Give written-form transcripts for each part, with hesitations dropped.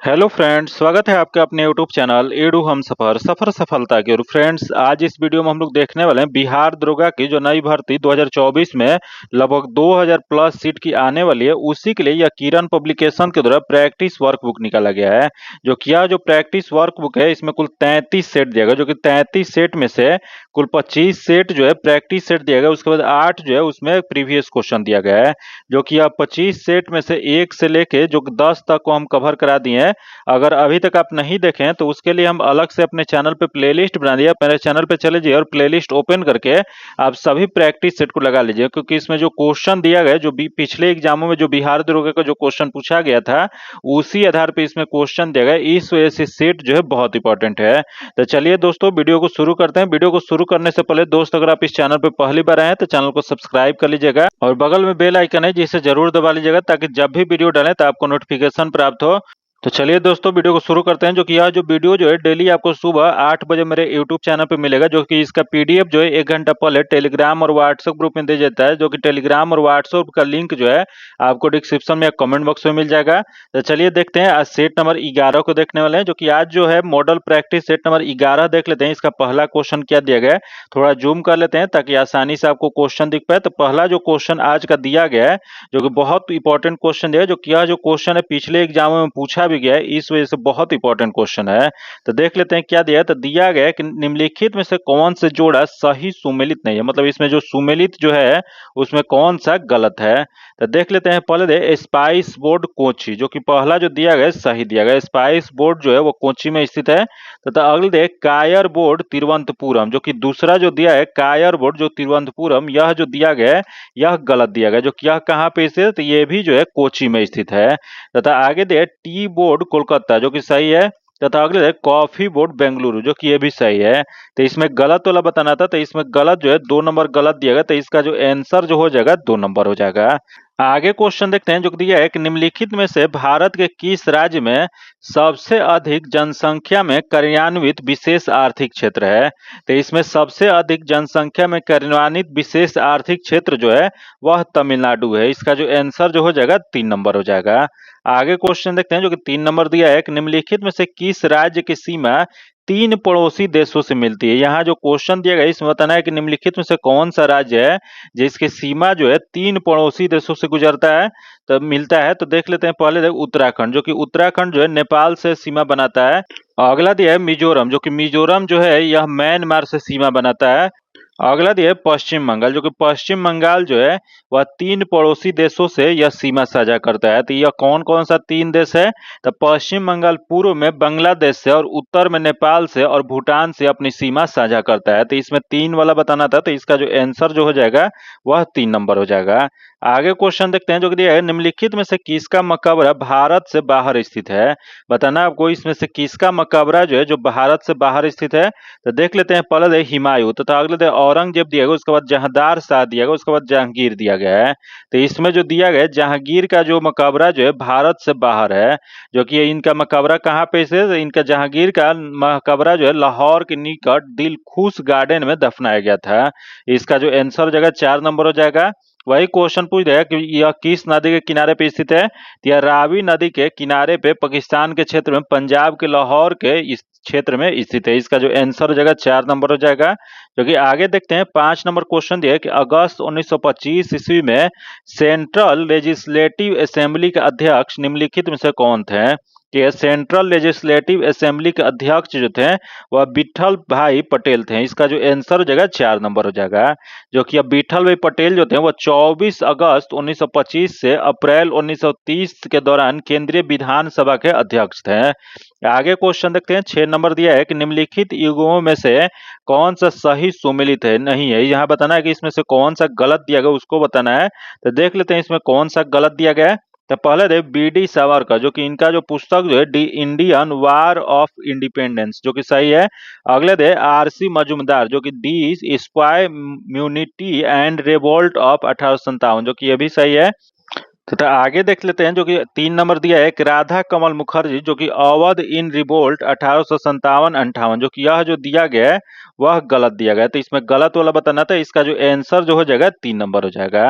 Hello friends, स्वागत है आपका अपने यूट्यूब चैनल एडू हम सफर सफर सफलता की ओर। फ्रेंड्स, आज इस वीडियो में हम लोग देखने वाले हैं बिहार दरोगा की जो नई भर्ती 2024 में लगभग 2000 प्लस सीट की आने वाली है, उसी के लिए यह किरण पब्लिकेशन के द्वारा प्रैक्टिस वर्कबुक निकाला गया है। जो प्रैक्टिस वर्कबुक है, इसमें कुल 33 सेट दिया गया, जो कि 33 सेट में से कुल 25 सेट जो है प्रैक्टिस सेट दिया गया। उसके बाद 8 जो है उसमें प्रीवियस क्वेश्चन दिया गया है, जो कि आप 25 सेट में से 1 से लेके जो 10 तक को हम कवर करा दिए हैं। अगर अभी तक आप नहीं देखे हैं तो उसके लिए हम अलग से अपने चैनल पे प्लेलिस्ट बना दिया। मेरे चैनल पे चले जाइए और प्लेलिस्ट ओपन करके आप सभी प्रैक्टिस सेट को लगा लीजिए, क्योंकि इसमें जो क्वेश्चन दिया गया जो पिछले एग्जामों में जो बिहार दरोगा का जो क्वेश्चन पूछा गया था, उसी आधार पे इसमें क्वेश्चन दिया गया। इस वजह से सेट जो है बहुत इंपॉर्टेंट है। तो चलिए दोस्तों, वीडियो को शुरू करते हैं। वीडियो को शुरू करने से पहले दोस्त, अगर आप इस चैनल पे पहली बार आए हैं तो चैनल को सब्सक्राइब कर लीजिएगा और बगल में बेल आइकन है जिसे जरूर दबा लीजिएगा, ताकि जब भी वीडियो डालें तो आपको नोटिफिकेशन प्राप्त हो। तो चलिए दोस्तों, वीडियो को शुरू करते हैं। जो कि यह जो वीडियो जो है डेली आपको सुबह 8 बजे मेरे यूट्यूब चैनल पे मिलेगा, जो कि इसका पीडीएफ जो है 1 घंटा पहले टेलीग्राम और व्हाट्सएप ग्रुप में दे जाता है। जो कि टेलीग्राम और व्हाट्सएप का लिंक जो है आपको डिस्क्रिप्शन में या कमेंट बॉक्स में मिल जाएगा। तो चलिए देखते हैं, आज सेट नंबर 11 को देखने वाले हैं। जो कि आज जो है मॉडल प्रैक्टिस सेट नंबर 11 देख लेते हैं। इसका पहला क्वेश्चन क्या दिया गया है, थोड़ा जूम कर लेते हैं ताकि आसानी से आपको क्वेश्चन दिख पाए। तो पहला जो क्वेश्चन आज का दिया गया है, जो कि बहुत इंपॉर्टेंट क्वेश्चन दिया है, जो कि यह जो क्वेश्चन है पिछले एग्जामों में पूछा भी गया है, इस वजह से बहुत इंपॉर्टेंट क्वेश्चन है। तो देख लेते हैं क्या दिया है। तो दिया गया है कि निम्नलिखित में से कौन से जोड़ा सही सुमेलित नहीं है, मतलब इसमें जो सुमेलित जो है उसमें कौन सा गलत है। तो देख लेते हैं। पहले दे स्पाइस बोर्ड कोची, जो कि पहला जो दिया गया है सही दिया गया। स्पाइस बोर्ड जो है वो कोची में स्थित है। तथा अगले दे कायर बोर्ड तिरुवनंतपुरम, जो कि दूसरा जो दिया है कायर बोर्ड जो तिरुवनंतपुरम, यह जो दिया गया है यह गलत दिया गया। जो कि यह कहाँ पे स्थित है, तो ये भी जो है कोची में स्थित है। तथा आगे दे टी बोर्ड कोलकाता, जो कि सही है। तथा अगले दे कॉफी बोर्ड बेंगलुरु, जो कि ये भी सही है। तो इसमें गलत वाला बताना था, तो इसमें गलत जो है 2 नंबर गलत दिया गया। तो इसका जो आंसर जो हो जाएगा 2 नंबर हो जाएगा। आगे क्वेश्चन देखते हैं। जो दिया है कि निम्नलिखित में से भारत के किस राज्य में सबसे अधिक जनसंख्या में कार्यान्वित विशेष आर्थिक क्षेत्र है। तो इसमें सबसे अधिक जनसंख्या में कार्यान्वित विशेष आर्थिक क्षेत्र जो है वह तमिलनाडु है। इसका जो आंसर जो हो जाएगा 3 नंबर हो जाएगा। आगे क्वेश्चन देखते हैं। जो कि 3 नंबर दिया है कि निम्नलिखित में से किस राज्य की सीमा 3 पड़ोसी देशों से मिलती है। यहाँ जो क्वेश्चन दिया गया इसमें बताना है कि निम्नलिखित में से कौन सा राज्य है जिसकी सीमा जो है 3 पड़ोसी देशों से गुजरता है, तो मिलता है। तो देख लेते हैं। पहले देख उत्तराखंड, जो कि उत्तराखंड जो है नेपाल से सीमा बनाता है। अगला दिया है मिजोरम, जो कि मिजोरम जो है यह म्यांमार से सीमा बनाता है। अगला दिया है पश्चिम बंगाल, जो कि पश्चिम बंगाल जो है वह 3 पड़ोसी देशों से यह सीमा साझा करता है। तो यह कौन कौन सा 3 देश है, तो पश्चिम बंगाल पूर्व में बांग्लादेश से और उत्तर में नेपाल से और भूटान से अपनी सीमा साझा करता है। तो इसमें 3 वाला बताना था, तो इसका जो आंसर जो हो जाएगा वह 3 नंबर हो जाएगा। आगे क्वेश्चन देखते हैं। जो कि दिया है निम्नलिखित में से किसका मकबरा भारत से बाहर स्थित है। बताना आपको इसमें से किसका मकबरा जो है जो भारत से बाहर स्थित है। तो देख लेते हैं। पहले दे हुमायूं, तथा अगले दे औरंगजेब दिया गया, उसके बाद जहांदार शाह दिया गया, उसके बाद जहांगीर दिया गया है। तो इसमें जो दिया गया है जहांगीर का जो मकबरा जो है भारत से बाहर है। जो कि इनका मकबरा कहाँ पे से, तो इनका जहांगीर का मकबरा जो है लाहौर के निकट दिलखुश गार्डन में दफनाया गया था। इसका जो आंसर हो जाएगा 4 नंबर हो जाएगा। वही क्वेश्चन पूछ रहा है कि यह किस नदी के किनारे पे स्थित है। तो यह रावी नदी के किनारे पे पाकिस्तान के क्षेत्र में पंजाब के लाहौर के इस क्षेत्र में स्थित है। इसका जो आंसर हो जाएगा 4 नंबर हो जाएगा। जो कि आगे देखते हैं। 5 नंबर क्वेश्चन दिया है कि अगस्त 1925 ईस्वी में सेंट्रल लेजिस्लेटिव असेंबली के अध्यक्ष निम्नलिखित में से कौन थे। कि सेंट्रल लेजिस्लेटिव असेंबली के अध्यक्ष जो थे वह विठल भाई पटेल थे। इसका जो आंसर हो जाएगा 4 नंबर हो जाएगा। जो कि अब विठल भाई पटेल जो थे वो 24 अगस्त 1925 से अप्रैल 1930 के दौरान केंद्रीय विधानसभा के अध्यक्ष थे। आगे क्वेश्चन देखते हैं। 6 नंबर दिया है कि निम्नलिखित युगों में से कौन सा सही सुमेलित है नहीं है। यहाँ बताना है कि इसमें से कौन सा गलत दिया गया उसको बताना है। तो देख लेते हैं इसमें कौन सा गलत दिया गया है। तो पहले दे बी.डी. सावरकर, जो कि इनका जो पुस्तक जो है दी इंडियन वार ऑफ इंडिपेंडेंस, जो कि सही है। अगले दे आर.सी. मजूमदार, जो कि दी स्क्वाय म्यूनिटी एंड रिवोल्ट ऑफ 1857, जो कि ये भी सही है। तथा आगे देख लेते हैं जो कि 3 नंबर दिया है कि राधा कमल मुखर्जी जो कि अवध इन रिवोल्ट 1857-58 जो कि यह जो दिया गया है वह गलत दिया गया है। तो इसमें गलत वाला बताना था, इसका जो आंसर जो हो जाएगा 3 नंबर हो जाएगा।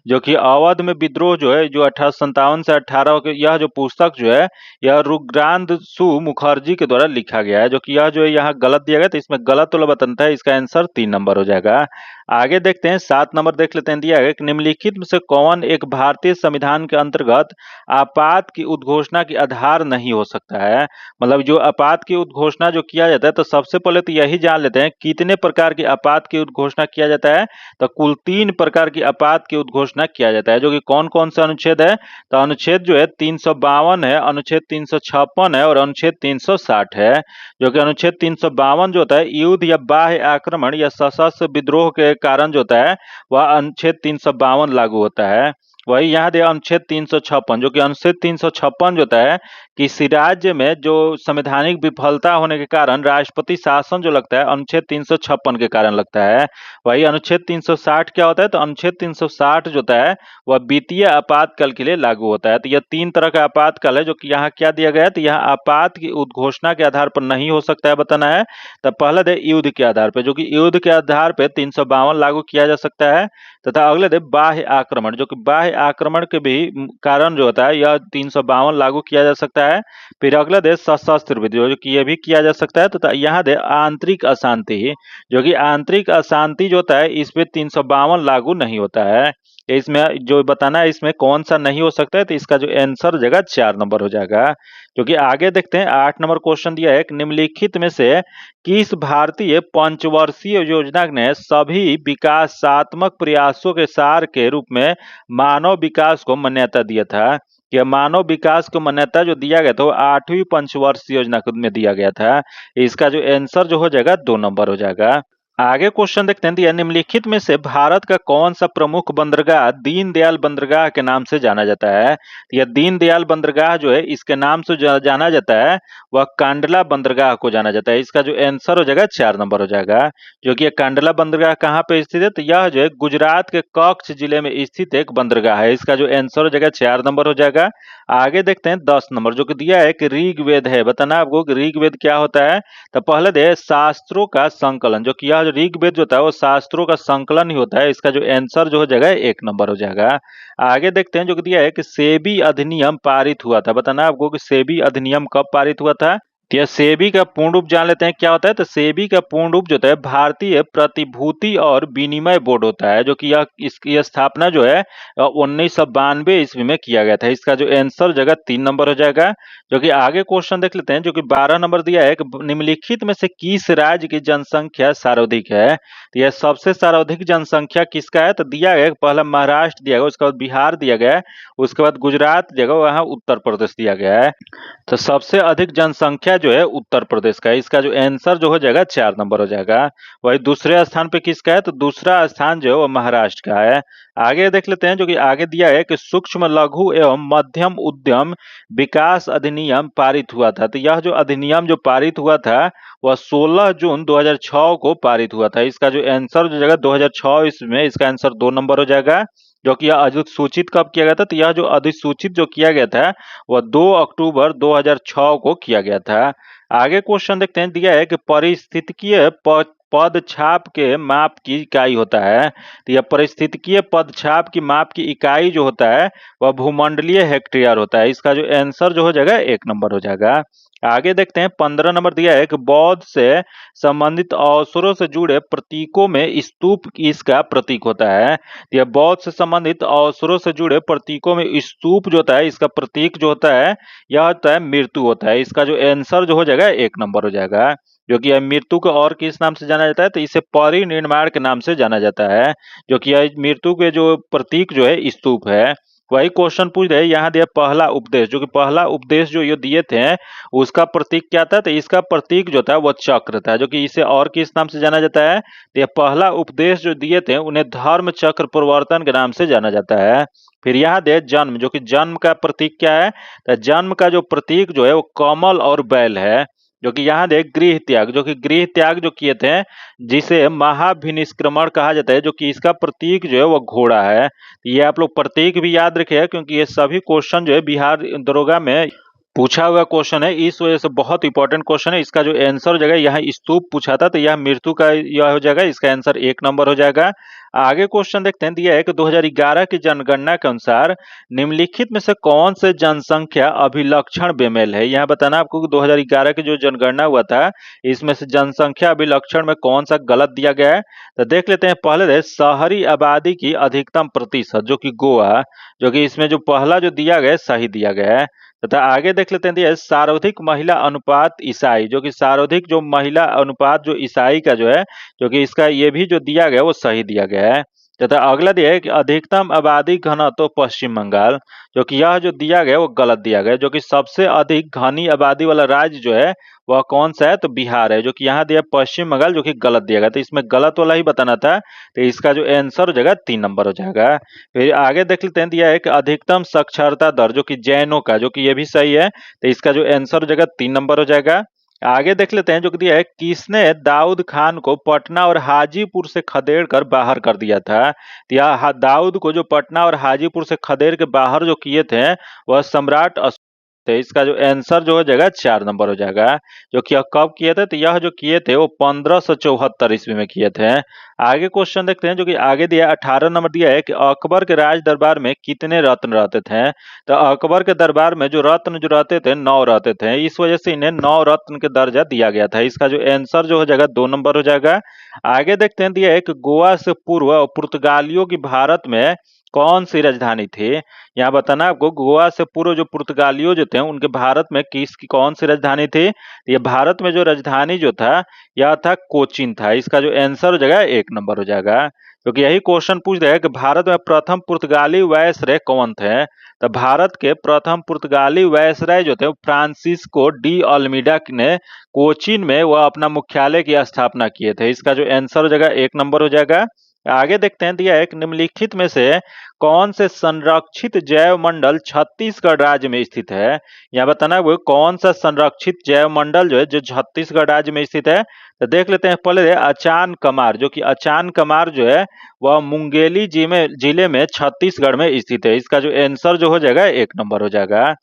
जो कि अवध में विद्रोह जो है जो 1857 से 18 के यह जो पुस्तक जो है यह रुद्रांशु मुखर्जी के द्वारा लिखा गया है, जो कि यह जो है यहाँ गलत दिया गया। तो इसमें गलत वाला बताना था, इसका आंसर 3 नंबर हो जाएगा। आगे देखते हैं 7 नंबर देख लेते हैं, दिया है कि निम्नलिखित में से कौन एक भारतीय संविधान के अंतर्गत आपात की उद्घोषणा की आधार नहीं हो सकता है। मतलब जो आपात की उद्घोषणा जो किया जाता है, तो सबसे पहले तो यही जान लेते हैं कितने प्रकार की आपात की उद्घोषणा किया जाता है। तो कुल 3 प्रकार की आपात की उद्घोषणा किया जाता है, जो कि कौन कौन सा अनुच्छेद है। तो अनुच्छेद जो है 352 है, अनुच्छेद 356 है और अनुच्छेद 360 है। जो कि अनुच्छेद 352 जो होता है युद्ध या बाह्य आक्रमण या सशस्त्र विद्रोह के कारण जो होता है वह अनुच्छेद 352 लागू होता है। वही यहाँ दे अनुच्छेद 356 जो कि अनुच्छेद 356 जो होता है किसी राज्य में जो संवैधानिक विफलता होने के कारण राष्ट्रपति शासन जो लगता है अनुच्छेद 356 के कारण लगता है। वही अनुच्छेद 360 क्या होता है, तो अनुच्छेद 360 जो होता है वह वित्तीय आपातकाल के लिए लागू होता है। तो यह 3 तरह का आपातकाल है, जो कि यहाँ क्या दिया गया है, तो यहाँ आपात की उद्घोषणा के आधार पर नहीं हो सकता है बताना है। तो पहला दे युद्ध के आधार पर, जो कि युद्ध के आधार पर 352 लागू किया जा सकता है। तथा अगले दे बाह्य आक्रमण, जो कि बाह्य आक्रमण के भी कारण जो होता है यह 352 लागू किया जा सकता है। फिर अगला दे सशस्त्र विद्रोह, जो कि यह भी किया जा सकता है। तथा यहाँ दे आंतरिक अशांति, जो कि आंतरिक अशांति जो होता है इस पे 352 लागू नहीं होता है। इसमें जो बताना है इसमें कौन सा नहीं हो सकता है, तो इसका जो आंसर हो जाएगा 4 नंबर हो जाएगा। जो कि आगे देखते हैं 8 नंबर क्वेश्चन दिया है कि निम्नलिखित में से किस भारतीय पंचवर्षीय योजना ने सभी विकासात्मक प्रयासों के सार के रूप में मानव विकास को मान्यता दिया था। यह मानव विकास को मान्यता जो दिया गया था वो 8वीं पंचवर्षीय योजना में दिया गया था। इसका जो आंसर जो हो जाएगा 2 नंबर हो जाएगा। आगे क्वेश्चन देखते हैं, दिया निम्नलिखित में से भारत का कौन सा प्रमुख बंदरगाह दीनदयाल बंदरगाह के नाम से जाना जाता है। यह दीनदयाल बंदरगाह जो है इसके नाम से जाना जाता है वह कांडला बंदरगाह को जाना जाता है। इसका जो आंसर हो जाएगा 4 नंबर हो जाएगा। जो कि यह कांडला बंदरगाह कहाँ पे स्थित है, तो यह जो है गुजरात के कच्छ जिले में स्थित एक बंदरगाह है। इसका जो आंसर हो जाएगा 4 नंबर हो जाएगा। आगे देखते हैं 10 नंबर, जो कि दिया है कि ऋग्वेद है, बताना आपको कि ऋग्वेद क्या होता है। तो पहले दे शास्त्रों का संकलन, जो कि यह जो ऋग्वेद जो होता है वो शास्त्रों का संकलन ही होता है। इसका जो आंसर जो हो जाएगा 1 नंबर हो जाएगा। आगे देखते हैं जो कि दिया है कि सेबी अधिनियम पारित हुआ था, बताना आपको कि सेबी अधिनियम कब पारित हुआ था। तो यह सेबी का पूर्ण रूप जान लेते हैं क्या होता है। तो सेबी का पूर्ण रूप जो होता है भारतीय प्रतिभूति और विनिमय बोर्ड होता है, जो कि यह इसकी स्थापना जो है 1992 ईस्वी में किया गया था। इसका जो आंसर जगह 3 नंबर हो जाएगा। जो कि आगे क्वेश्चन देख लेते हैं, जो कि 12 नंबर दिया है कि निम्नलिखित में से किस राज्य की जनसंख्या सर्वाधिक है। तो यह सबसे सर्वाधिक जनसंख्या किसका है, तो दिया गया पहला महाराष्ट्र दिया गया, उसके बाद बिहार दिया गया है, उसके बाद गुजरात दिया गया, वहाँ उत्तर प्रदेश दिया गया है। तो सबसे अधिक जनसंख्या जो है उत्तर प्रदेश का है। इसका जो आंसर जो हो जाएगा 4 नंबर हो जाएगा। वही दूसरे स्थान पे किसका है, तो दूसरा स्थान जो है वो महाराष्ट्र का है। आगे देख लेते हैं, जो कि आगे दिया है कि सूक्ष्म लघु एवं मध्यम उद्यम विकास अधिनियम पारित हुआ था। तो यह जो अधिनियम जो पारित हुआ था वह 16 जून 2006 को पारित हुआ था। इसका जो आंसर जो जाएगा 2006 इसमें इसका आंसर 2 नंबर हो जाएगा। जो कि यह अधिसूचित कब किया गया था, तो यह जो अधिसूचित जो किया गया था वह 2 अक्टूबर 2006 को किया गया था। आगे क्वेश्चन देखते हैं, दिया है कि पारिस्थितिकीय पदछाप के माप की इकाई होता है। तो यह पारिस्थितिकीय पदछाप की माप की इकाई जो होता है वह भूमंडलीय हेक्टेयर होता है। इसका जो आंसर जो हो जाएगा 1 नंबर हो जाएगा। आगे देखते हैं 15 नंबर दिया है कि बौद्ध से संबंधित अवसरों से जुड़े प्रतीकों में स्तूप इसका प्रतीक होता है। यह बौद्ध से संबंधित अवसरों से जुड़े प्रतीकों में स्तूप जो होता है इसका प्रतीक जो होता है यह होता है मृत्यु होता है। इसका जो आंसर जो हो जाएगा 1 नंबर हो जाएगा। जो कि यह मृत्यु को और किस नाम से जाना जाता है, तो इसे परिनिर्माण के नाम से जाना जाता है। जो कि यह मृत्यु के जो प्रतीक जो है स्तूप है। वही क्वेश्चन पूछ रहे यहाँ दिया पहला उपदेश, जो कि पहला उपदेश जो ये दिए थे उसका प्रतीक क्या था, तो इसका प्रतीक जो था वो चक्र था। जो कि इसे और किस नाम से जाना जाता है, तो यह पहला उपदेश जो दिए थे उन्हें धर्म चक्र प्रवर्तन के नाम से जाना जाता है। फिर यहाँ दे जन्म, जो कि जन्म का प्रतीक क्या है, तो जन्म का जो प्रतीक जो है वो कमल और बैल है। जो कि यहाँ देख गृह त्याग, जो कि गृह त्याग जो किए थे, जिसे महाभिनिष्क्रमण कहा जाता है, जो कि इसका प्रतीक जो है वो घोड़ा है। ये आप लोग प्रतीक भी याद रखिए, क्योंकि ये सभी क्वेश्चन जो है बिहार दरोगा में पूछा हुआ क्वेश्चन है, इस वजह से बहुत इंपॉर्टेंट क्वेश्चन है। इसका जो आंसर हो जाएगा, यहाँ स्तूप पूछा था तो यह मृत्यु का यह हो जाएगा, इसका आंसर 1 नंबर हो जाएगा। आगे क्वेश्चन देखते हैं, दिया है कि 2011 की जनगणना के अनुसार निम्नलिखित में से कौन से जनसंख्या अभिलक्षण बेमेल है। यहाँ बताना आपको कि 2011 की जो जनगणना हुआ था, इसमें से जनसंख्या अभिलक्षण में कौन सा गलत दिया गया है। तो देख लेते हैं, पहले है शहरी आबादी की अधिकतम प्रतिशत, जो कि गोवा, जो कि इसमें जो पहला जो दिया गया है सही दिया गया है। तथा आगे देख लेते हैं, दिया है सर्वाधिक महिला अनुपात ईसाई, जो कि सर्वाधिक जो महिला अनुपात जो ईसाई का जो है, जो कि इसका ये भी जो दिया गया है वो सही दिया गया है। तथा अगला दिया है कि अधिकतम आबादी घनत्व तो पश्चिम बंगाल, जो कि यह जो दिया गया है वो गलत दिया गया है। जो कि सबसे अधिक घनी आबादी वाला राज्य जो है वह कौन सा है, तो बिहार है, जो कि यहाँ दिया पश्चिम बंगाल, जो कि गलत दिया गया। तो इसमें गलत वाला ही बताना था, तो इसका जो आंसर हो जाएगा 3 नंबर हो जाएगा। फिर आगे देख लेते हैं, दिया है कि अधिकतम साक्षरता दर, जो कि जैनों का, जो कि ये भी सही है, तो इसका जो आंसर हो जाएगा 3 नंबर हो जाएगा। आगे देख लेते हैं, जो कि दिया है किसने दाऊद खान को पटना और हाजीपुर से खदेड़ कर बाहर कर दिया था। तो यह दाऊद को जो पटना और हाजीपुर से खदेड़ के बाहर जो किए थे वह सम्राट अशोक थे। इसका जो आंसर जो हो जाएगा 4 नंबर हो जाएगा। जो कि यह कब किए थे, तो यह जो किए थे वो 1574 ईस्वी में किए थे। आगे क्वेश्चन देखते हैं, जो कि आगे दिया 18 नंबर दिया है कि अकबर के राज दरबार में कितने रत्न रहते थे। तो अकबर के दरबार में जो रत्न जो रहते थे 9 रहते थे, इस वजह से इन्हें 9 रत्न के दर्जा दिया गया था। इसका जो आंसर जो हो जाएगा 2 नंबर हो जाएगा। आगे देखते हैं, दिया है कि गोवा से पूर्व पुर्तगालियों की भारत में कौन सी राजधानी थी। यहाँ बताना आपको, गोवा से पूर्व जो पुर्तगालियों जो थे उनके भारत में किसकी कौन सी राजधानी थी। ये भारत में जो राजधानी जो था यह था कोचीन था। इसका जो आंसर हो जाएगा 1 नंबर हो जाएगा। क्योंकि यही क्वेश्चन पूछ रहा है कि भारत में प्रथम पुर्तगाली वायसराय कौन थे। तो भारत के प्रथम पुर्तगाली वायसराय जो थे वो फ्रांसिस्को डी अल्मीडा ने कोचीन में वह अपना मुख्यालय की स्थापना किए थे। इसका जो आंसर हो जाएगा 1 नंबर हो जाएगा। आगे देखते हैं, दिया है कि निम्नलिखित में से कौन से संरक्षित जैव मंडल छत्तीसगढ़ राज्य में स्थित है। यहाँ बताना वो कौन सा संरक्षित जैव मंडल जो है जो छत्तीसगढ़ राज्य में स्थित है। तो देख लेते हैं, पहले अचान कमार, जो कि अचान कमार जो है वह मुंगेली जिले में छत्तीसगढ़ में स्थित है। इसका जो आंसर जो हो जाएगा 1 नंबर हो जाएगा।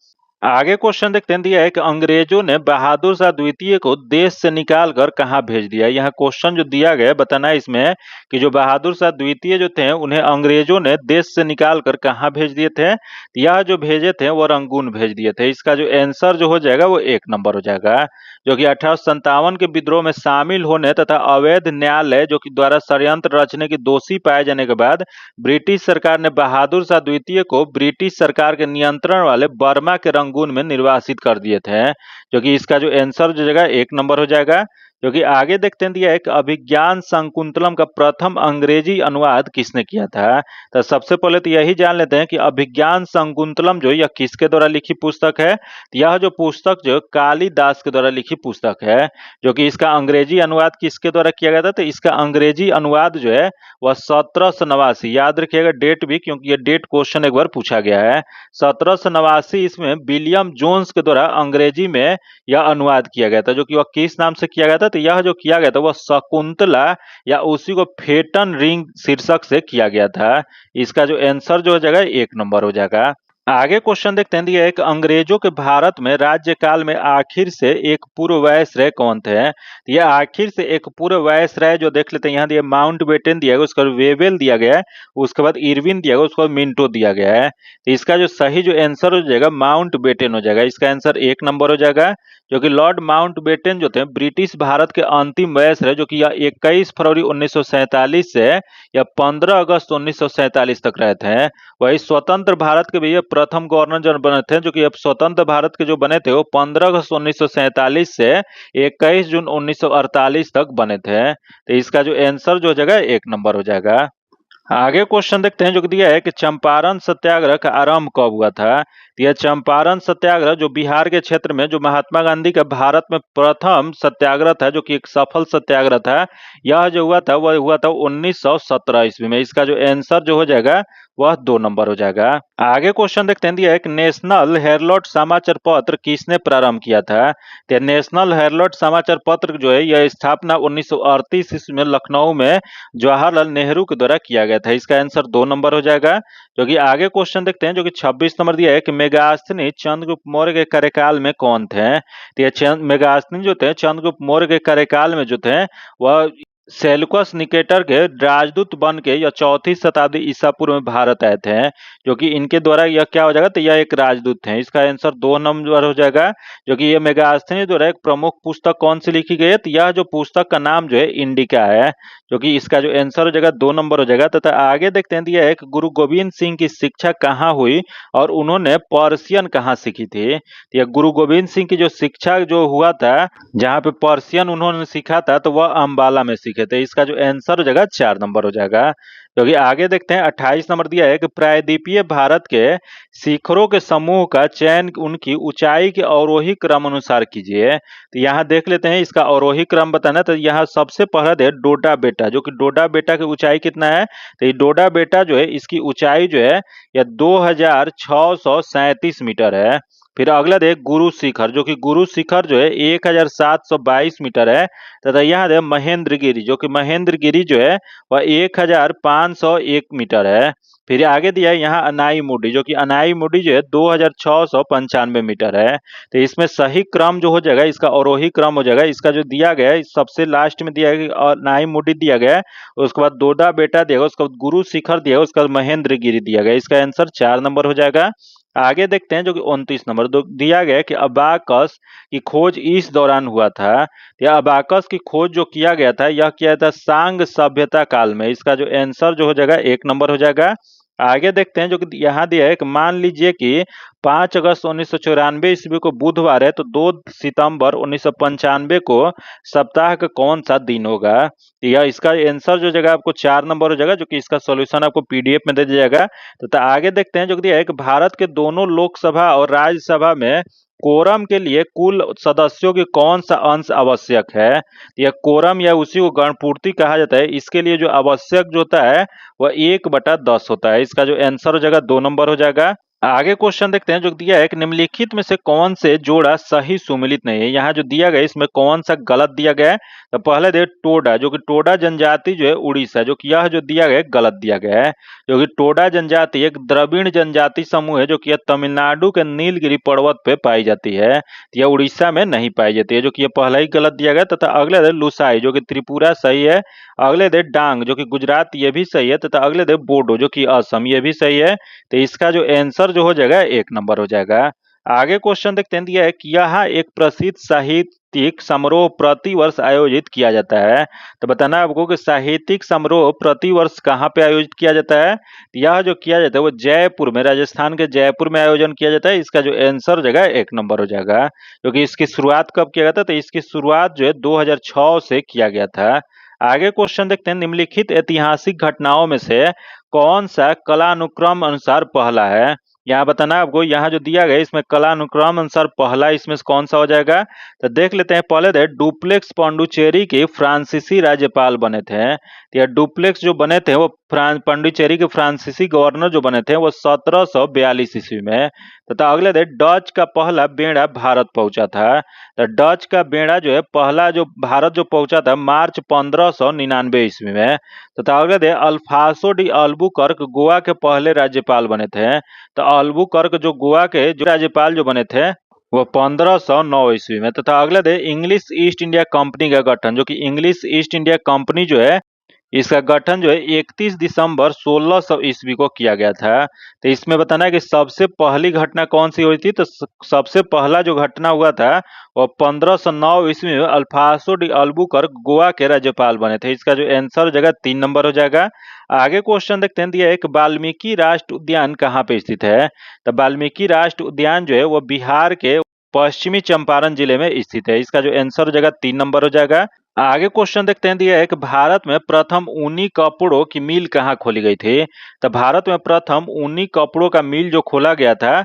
आगे क्वेश्चन देखते हैं, दिया है कि अंग्रेजों ने बहादुर शाह द्वितीय को देश से निकाल कर कहाँ भेज दिया। यहाँ क्वेश्चन जो दिया गया है बताना है इसमें कि जो बहादुर शाह द्वितीय जो थे उन्हें अंग्रेजों ने देश से निकाल कर कहाँ भेज दिए थे। यह जो भेजे थे वो रंगून भेज दिए थे। इसका जो आंसर जो हो जाएगा वो 1 नंबर हो जाएगा। जो कि 1857 के विद्रोह में शामिल होने तथा अवैध न्यायालय जो कि द्वारा षड्यंत्र रचने के दोषी पाए जाने के बाद ब्रिटिश सरकार ने बहादुर शाह द्वितीय को ब्रिटिश सरकार के नियंत्रण वाले बर्मा के रंगून में निर्वासित कर दिए थे। जो कि इसका जो आंसर जो जगह 1 नंबर हो जाएगा। जो कि आगे देखते हैं, दिया है कि अभिज्ञान शकुंतलम का प्रथम अंग्रेजी अनुवाद किसने किया था। तो सबसे पहले तो यही जान लेते हैं कि अभिज्ञान शकुंतलम जो यह किसके द्वारा लिखी पुस्तक है। तो यह जो पुस्तक जो कालिदास के द्वारा लिखी पुस्तक है। जो कि इसका अंग्रेजी अनुवाद किसके द्वारा किया गया था, तो इसका अंग्रेजी अनुवाद जो है वह 1789, याद रखिएगा डेट भी, क्योंकि ये डेट क्वेश्चन एक बार पूछा गया है। 1789 इसमें विलियम जोन्स के द्वारा अंग्रेजी में यह अनुवाद किया गया था। जो कि वह किस नाम से किया गया था, तो यह जो किया गया था वह शकुंतला या उसी को फेटन रिंग शीर्षक से किया गया था। इसका जो आंसर जो हो जाएगा 1 नंबर हो जाएगा। आगे क्वेश्चन देखते हैं, दिया है कि अंग्रेजों के भारत में राज्यकाल में आखिर से एक पूर्व वायसराय कौन थे। ये आखिर से एक पूर्व वायसराय जो देख लेते हैं, यहाँ दिया माउंटबेटन दिया गया, उसका वेवेल दिया गया है, उसके बाद इरविन दिया गया, उसके बाद मिंटो दिया गया है। तो इसका जो सही जो आंसर हो जाएगा माउंटबेटन हो जाएगा। इसका आंसर 1 नंबर हो जाएगा। जो कि लॉर्ड माउंटबेटन जो थे ब्रिटिश भारत के अंतिम वायसराय, जो कि यह 21 फरवरी 1947 से या 15 अगस्त 1947 तक रहे थे। वही स्वतंत्र भारत के भी ये प्रथम गवर्नर जनरल बने थे। जो कि अब स्वतंत्र भारत के जो बने थे वो 15 अगस्त 1947 से 21 जून 1948 तक बने थे। तो इसका जो आंसर जो हो जाएगा 1 नंबर हो जाएगा। आगे क्वेश्चन देखते हैं, जो कि दिया है कि चंपारण सत्याग्रह का आरंभ कब हुआ था। तो यह चंपारण सत्याग्रह जो बिहार के क्षेत्र में जो महात्मा गांधी का भारत में प्रथम सत्याग्रह था, जो कि एक सफल सत्याग्रह था, यह जो हुआ था वह हुआ था 1917 ईस्वी में। इसका जो आंसर जो हो जाएगा वह 2 नंबर हो जाएगा। आगे क्वेश्चन देखते हैं, दिया है कि नेशनल हेरल्ड समाचार पत्र किसने प्रारंभ किया था। तो नेशनल हेरल्ड समाचार पत्र जो है यह स्थापना 1938 ईस्वी में लखनऊ में जवाहरलाल नेहरू के द्वारा किया गया था। इसका आंसर 2 नंबर हो जाएगा। जो कि आगे क्वेश्चन देखते हैं, जो कि 26 नंबर दिया है कि मेगास्थनी चंद्रगुप्त मौर्य के कार्यकाल में कौन थे। तो ये मेगास्थनी जो थे चंद्रगुप्त मौर्य के कार्यकाल में जो थे वह सेल्यूकस निकेटर के राजदूत बन के यह 4वीं शताब्दी ईसा पूर्व में भारत आए थे। जो कि इनके द्वारा यह क्या हो जाएगा, तो यह एक राजदूत थे। इसका आंसर 2 नंबर हो जाएगा। जो कि यह मेगास्थनी द्वारा एक प्रमुख पुस्तक कौन सी लिखी गई है, तो यह जो पुस्तक का नाम जो है इंडिका है। जो कि इसका जो आंसर हो जाएगा 2 नंबर हो जाएगा। तथा आगे देखते हैं, दिया है कि गुरु गोविंद सिंह की शिक्षा कहाँ हुई और उन्होंने पर्शियन कहाँ सीखी थी। तो यह गुरु गोविंद सिंह की जो शिक्षा जो हुआ था, जहाँ पे पर्शियन उन्होंने सीखा था, तो वह अंबाला में सीखे थे। इसका जो आंसर हो जाएगा 4 नंबर हो जाएगा। क्योंकि आगे देखते हैं 28 नंबर दिया है कि प्रायद्वीपीय भारत के शिखरों के समूह का चयन उनकी ऊंचाई के अवरोही क्रम अनुसार कीजिए। तो यहाँ देख लेते हैं इसका अवरोही क्रम बताना। तो यहाँ सबसे पहला है डोडा बेटा, जो कि डोडा बेटा की ऊंचाई कितना है, तो ये डोडा बेटा जो है इसकी ऊंचाई जो है यह 2637 मीटर है। फिर अगला देख गुरु शिखर, जो कि गुरु शिखर जो है 1722 मीटर है। तथा यहाँ देख महेंद्रगिरी, जो कि महेंद्रगिरी जो है वह 1501 मीटर है। फिर आगे दिया है यहाँ अनाई मुडी, जो कि अनाई मुडी जो है 2695 मीटर है। तो इसमें सही क्रम जो हो जाएगा इसका अवरोही क्रम हो जाएगा। इसका जो दिया गया है सबसे लास्ट में दिया है अनाई मुडी दिया गया है, उसके बाद डोडा बेटा दिया गया, उसके बाद गुरु शिखर दिया गया, उसके बाद महेंद्रगिरी दिया गया। इसका आंसर 4 नंबर हो जाएगा। आगे देखते हैं, जो कि 29 नंबर दिया गया है कि अबाकस की खोज इस दौरान हुआ था। या अबाकस की खोज जो किया गया था यह किया था सांग सभ्यता काल में। इसका जो आंसर जो हो जाएगा 1 नंबर हो जाएगा। आगे देखते हैं, जो कि यहाँ दिया है कि मान लीजिए कि 5 अगस्त 1994 ईस्वी को बुधवार है, तो 2 सितंबर 1995 को सप्ताह का कौन सा दिन होगा। यह इसका आंसर जो जगह आपको 4 नंबर हो जाएगा, जो कि इसका सॉल्यूशन आपको पीडीएफ में दे दिया जाएगा। तो आगे देखते हैं, जो कि दिया है कि भारत के दोनों लोकसभा और राज्यसभा में कोरम के लिए कुल सदस्यों की कौन सा अंश आवश्यक है। यह कोरम या उसी को गणपूर्ति कहा जाता है। इसके लिए जो आवश्यक जो होता है वह 1/10 होता है। इसका जो आंसर हो जाएगा 2 नंबर हो जाएगा। आगे क्वेश्चन देखते हैं, जो दिया है कि निम्नलिखित में से कौन से जोड़ा सही सुमिलित नहीं है। यहाँ जो दिया गया इसमें कौन सा गलत दिया गया है, तो पहले दे टोडा, जो कि टोडा जनजाति जो है उड़ीसा, जो कि यह जो दिया गया है गलत दिया गया है। जो कि टोडा जनजाति एक द्रविड़ जनजाति समूह है, जो कि यह तमिलनाडु के नीलगिरी पर्वत पे पाई जाती है। तो यह उड़ीसा में नहीं पाई जाती है, जो कि यह पहला ही गलत दिया गया। तथा अगले दे लुसाई, जो कि त्रिपुरा सही है। अगले दे डांग, जो कि गुजरात, ये भी सही है। तथा अगले दे बोडो, जो कि असम, ये भी सही है। तो इसका जो आंसर जो हो जाएगा 1 नंबर हो जाएगा। आगे क्वेश्चन देखते हैं, दिया है कि यहाँ एक प्रसिद्ध साहित्यिक समारोह प्रतिवर्ष आयोजित किया जाता है। तो बताना आपको कि साहित्यिक समारोह प्रतिवर्ष कहाँ पे आयोजित किया जाता है। यह जो किया जाता है वो जयपुर में, राजस्थान के जयपुर में आयोजन किया जाता है। इसका जो आंसर हो जाएगा 1 नंबर हो जाएगा। क्योंकि इसकी शुरुआत कब किया गया था, तो इसकी शुरुआत जो है 2006 से किया गया था। आगे क्वेश्चन देखते हैं, निम्नलिखित ऐतिहासिक घटनाओं में से कौन सा कालानुक्रम अनुसार पहला है। यहाँ बताना आपको, यहाँ जो दिया गया इसमें कालानुक्रम अनुसार पहला इसमें से कौन सा हो जाएगा। तो देख लेते हैं, पहले थे डुप्लेक्स पांडुचेरी के फ्रांसीसी राज्यपाल बने थे। तो यह डुप्लेक्स जो बने थे वो पांडुचेरी के फ्रांसीसी गवर्नर जो बने थे वो 1742 ईस्वी में। तथा अगले थे डच का पहला बेड़ा भारत पहुंचा था। तो डच का बेड़ा जो है पहला जो भारत जो पहुंचा था मार्च 1599 ईस्वी में। तथा अगले थे अल्फांसो डी अल्बुकर्क गोवा के पहले राज्यपाल बने थे। तो अल्बुकर्क जो गोवा के जो राज्यपाल जो बने थे वो 1509 ईस्वी में। तथा अगले थे इंग्लिश ईस्ट इंडिया कंपनी का गठन, जो कि इंग्लिश ईस्ट इंडिया कंपनी जो है इसका गठन जो है 31 दिसंबर 1600 ईस्वी को किया गया था। तो इसमें बताना है कि सबसे पहली घटना कौन सी हुई थी। तो सबसे पहला जो घटना हुआ था वो 1509 ईस्वी में अल्फांसो डी अल्बुकर्क गोवा के राज्यपाल बने थे। इसका जो आंसर हो जाएगा 3 नंबर हो जाएगा। आगे क्वेश्चन देखते हैं, दिया एक वाल्मीकि राष्ट्रीय उद्यान कहाँ पे स्थित है। तो वाल्मीकि राष्ट्रीय उद्यान जो है वो बिहार के पश्चिमी चंपारण जिले में स्थित है। इसका जो आंसर हो जाएगा 3 नंबर हो जाएगा। आगे क्वेश्चन देखते हैं, दिया है कि भारत में प्रथम ऊनी कपड़ों की मिल कहाँ खोली गई थी। तो भारत में प्रथम ऊनी कपड़ों का मिल जो खोला गया था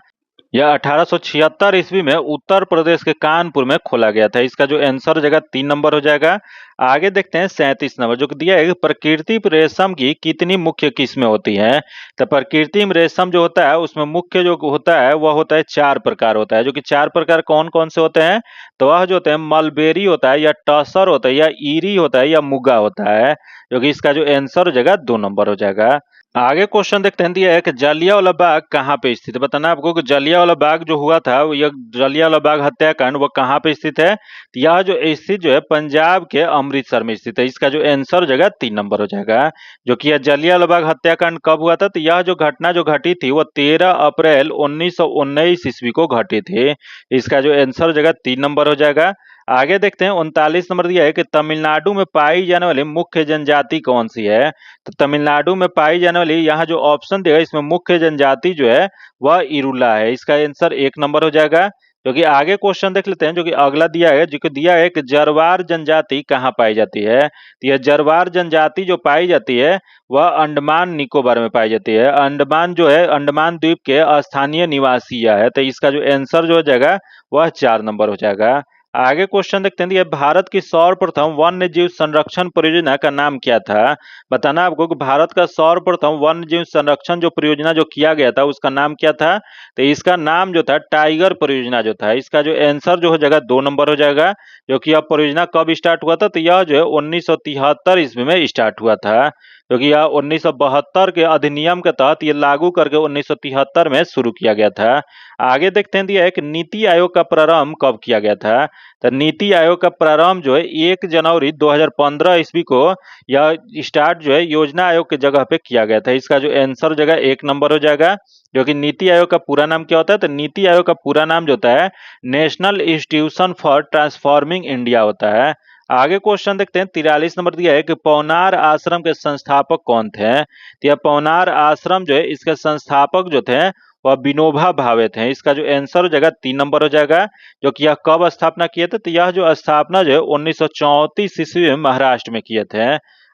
यह 1876 ईस्वी में उत्तर प्रदेश के कानपुर में खोला गया था। इसका जो आंसर हो जाएगा 3 नंबर हो जाएगा। आगे देखते हैं 37 नंबर जो कि दिया है कि प्राकृतिक रेशम की कितनी मुख्य किस्में होती हैं। तो प्राकृतिक रेशम जो होता है उसमें मुख्य जो होता है वह होता है 4 प्रकार होता है, जो कि 4 प्रकार कौन कौन से होते हैं। तो वह जो होते हैं मलबेरी होता है या टसर होता है या ईरी होता है या मुगा होता है, जो कि इसका जो आंसर हो जाएगा 2 नंबर हो जाएगा। आगे क्वेश्चन देखते हैं, दिया है कि जलियांवाला बाग कहाँ पे स्थित है। बताना आपको कि जलियांवाला बाग जो हुआ था वो यह जलियांवाला बाग हत्याकांड वो कहाँ पे स्थित है। तो यह जो स्थित जो है पंजाब के अमृतसर में स्थित है। इसका जो आंसर हो जाएगा 3 नंबर हो जाएगा। जो कि यह जलियांवाला बाग हत्याकांड कब हुआ था, तो यह जो घटना जो घटी थी वो 13 अप्रैल 1919 ईस्वी को घटी थी। इसका जो आंसर हो जाएगा 3 नंबर हो जाएगा। आगे देखते हैं 39 नंबर दिया है कि तमिलनाडु में पाई जाने वाली मुख्य जनजाति कौन सी है। तो तमिलनाडु में पाई जाने वाली यहाँ जो ऑप्शन दिया है इसमें मुख्य जनजाति जो है वह इरुला है। इसका आंसर 1 नंबर हो जाएगा। जो कि आगे क्वेश्चन देख लेते हैं, जो कि अगला दिया है, जो कि दिया है कि जरवार जनजाति कहाँ पाई जाती है। तो यह जरवार जनजाति जो पाई जाती है वह अंडमान निकोबार में पाई जाती है। अंडमान जो है अंडमान द्वीप के स्थानीय निवासी है। तो इसका जो आंसर जो हो जाएगा वह 4 नंबर हो जाएगा। आगे क्वेश्चन देखते हैं, भारत की सर्वप्रथम वन्य जीव संरक्षण परियोजना का नाम क्या था। बताना आपको कि भारत का सर्वप्रथम वन्य जीव संरक्षण जो परियोजना जो किया गया था उसका नाम क्या था। तो इसका नाम जो था टाइगर परियोजना जो था। इसका जो आंसर जो हो जाएगा 2 नंबर हो जाएगा। जो कि यह परियोजना कब स्टार्ट हुआ था, तो यह जो है 1973 ईस्वी में स्टार्ट हुआ था। जो कि यह 1972 के अधिनियम के तहत ये लागू करके 1973 में शुरू किया गया था। आगे देखते हैं, दिया है कि नीति आयोग का प्रारंभ कब किया गया था। तो नीति आयोग का प्रारंभ जो है 1 जनवरी 2015 ईस्वी को यह स्टार्ट जो है योजना आयोग की जगह पे किया गया था। इसका जो आंसर जगह 1 नंबर हो जाएगा। जो कि नीति आयोग का पूरा नाम क्या होता है, तो नीति आयोग का पूरा नाम जो होता है national institution for transforming India होता है। आगे क्वेश्चन देखते हैं, 43 नंबर दिया है कि पौनार आश्रम के संस्थापक कौन थे। तो यह पौनार आश्रम जो है इसके संस्थापक जो थे वह विनोबा भावे थे। इसका जो आंसर हो जाएगा 3 नंबर हो जाएगा। जो कि यह कब स्थापना किए थे, तो यह जो स्थापना जो है 1934 ईस्वी में महाराष्ट्र में किए थे।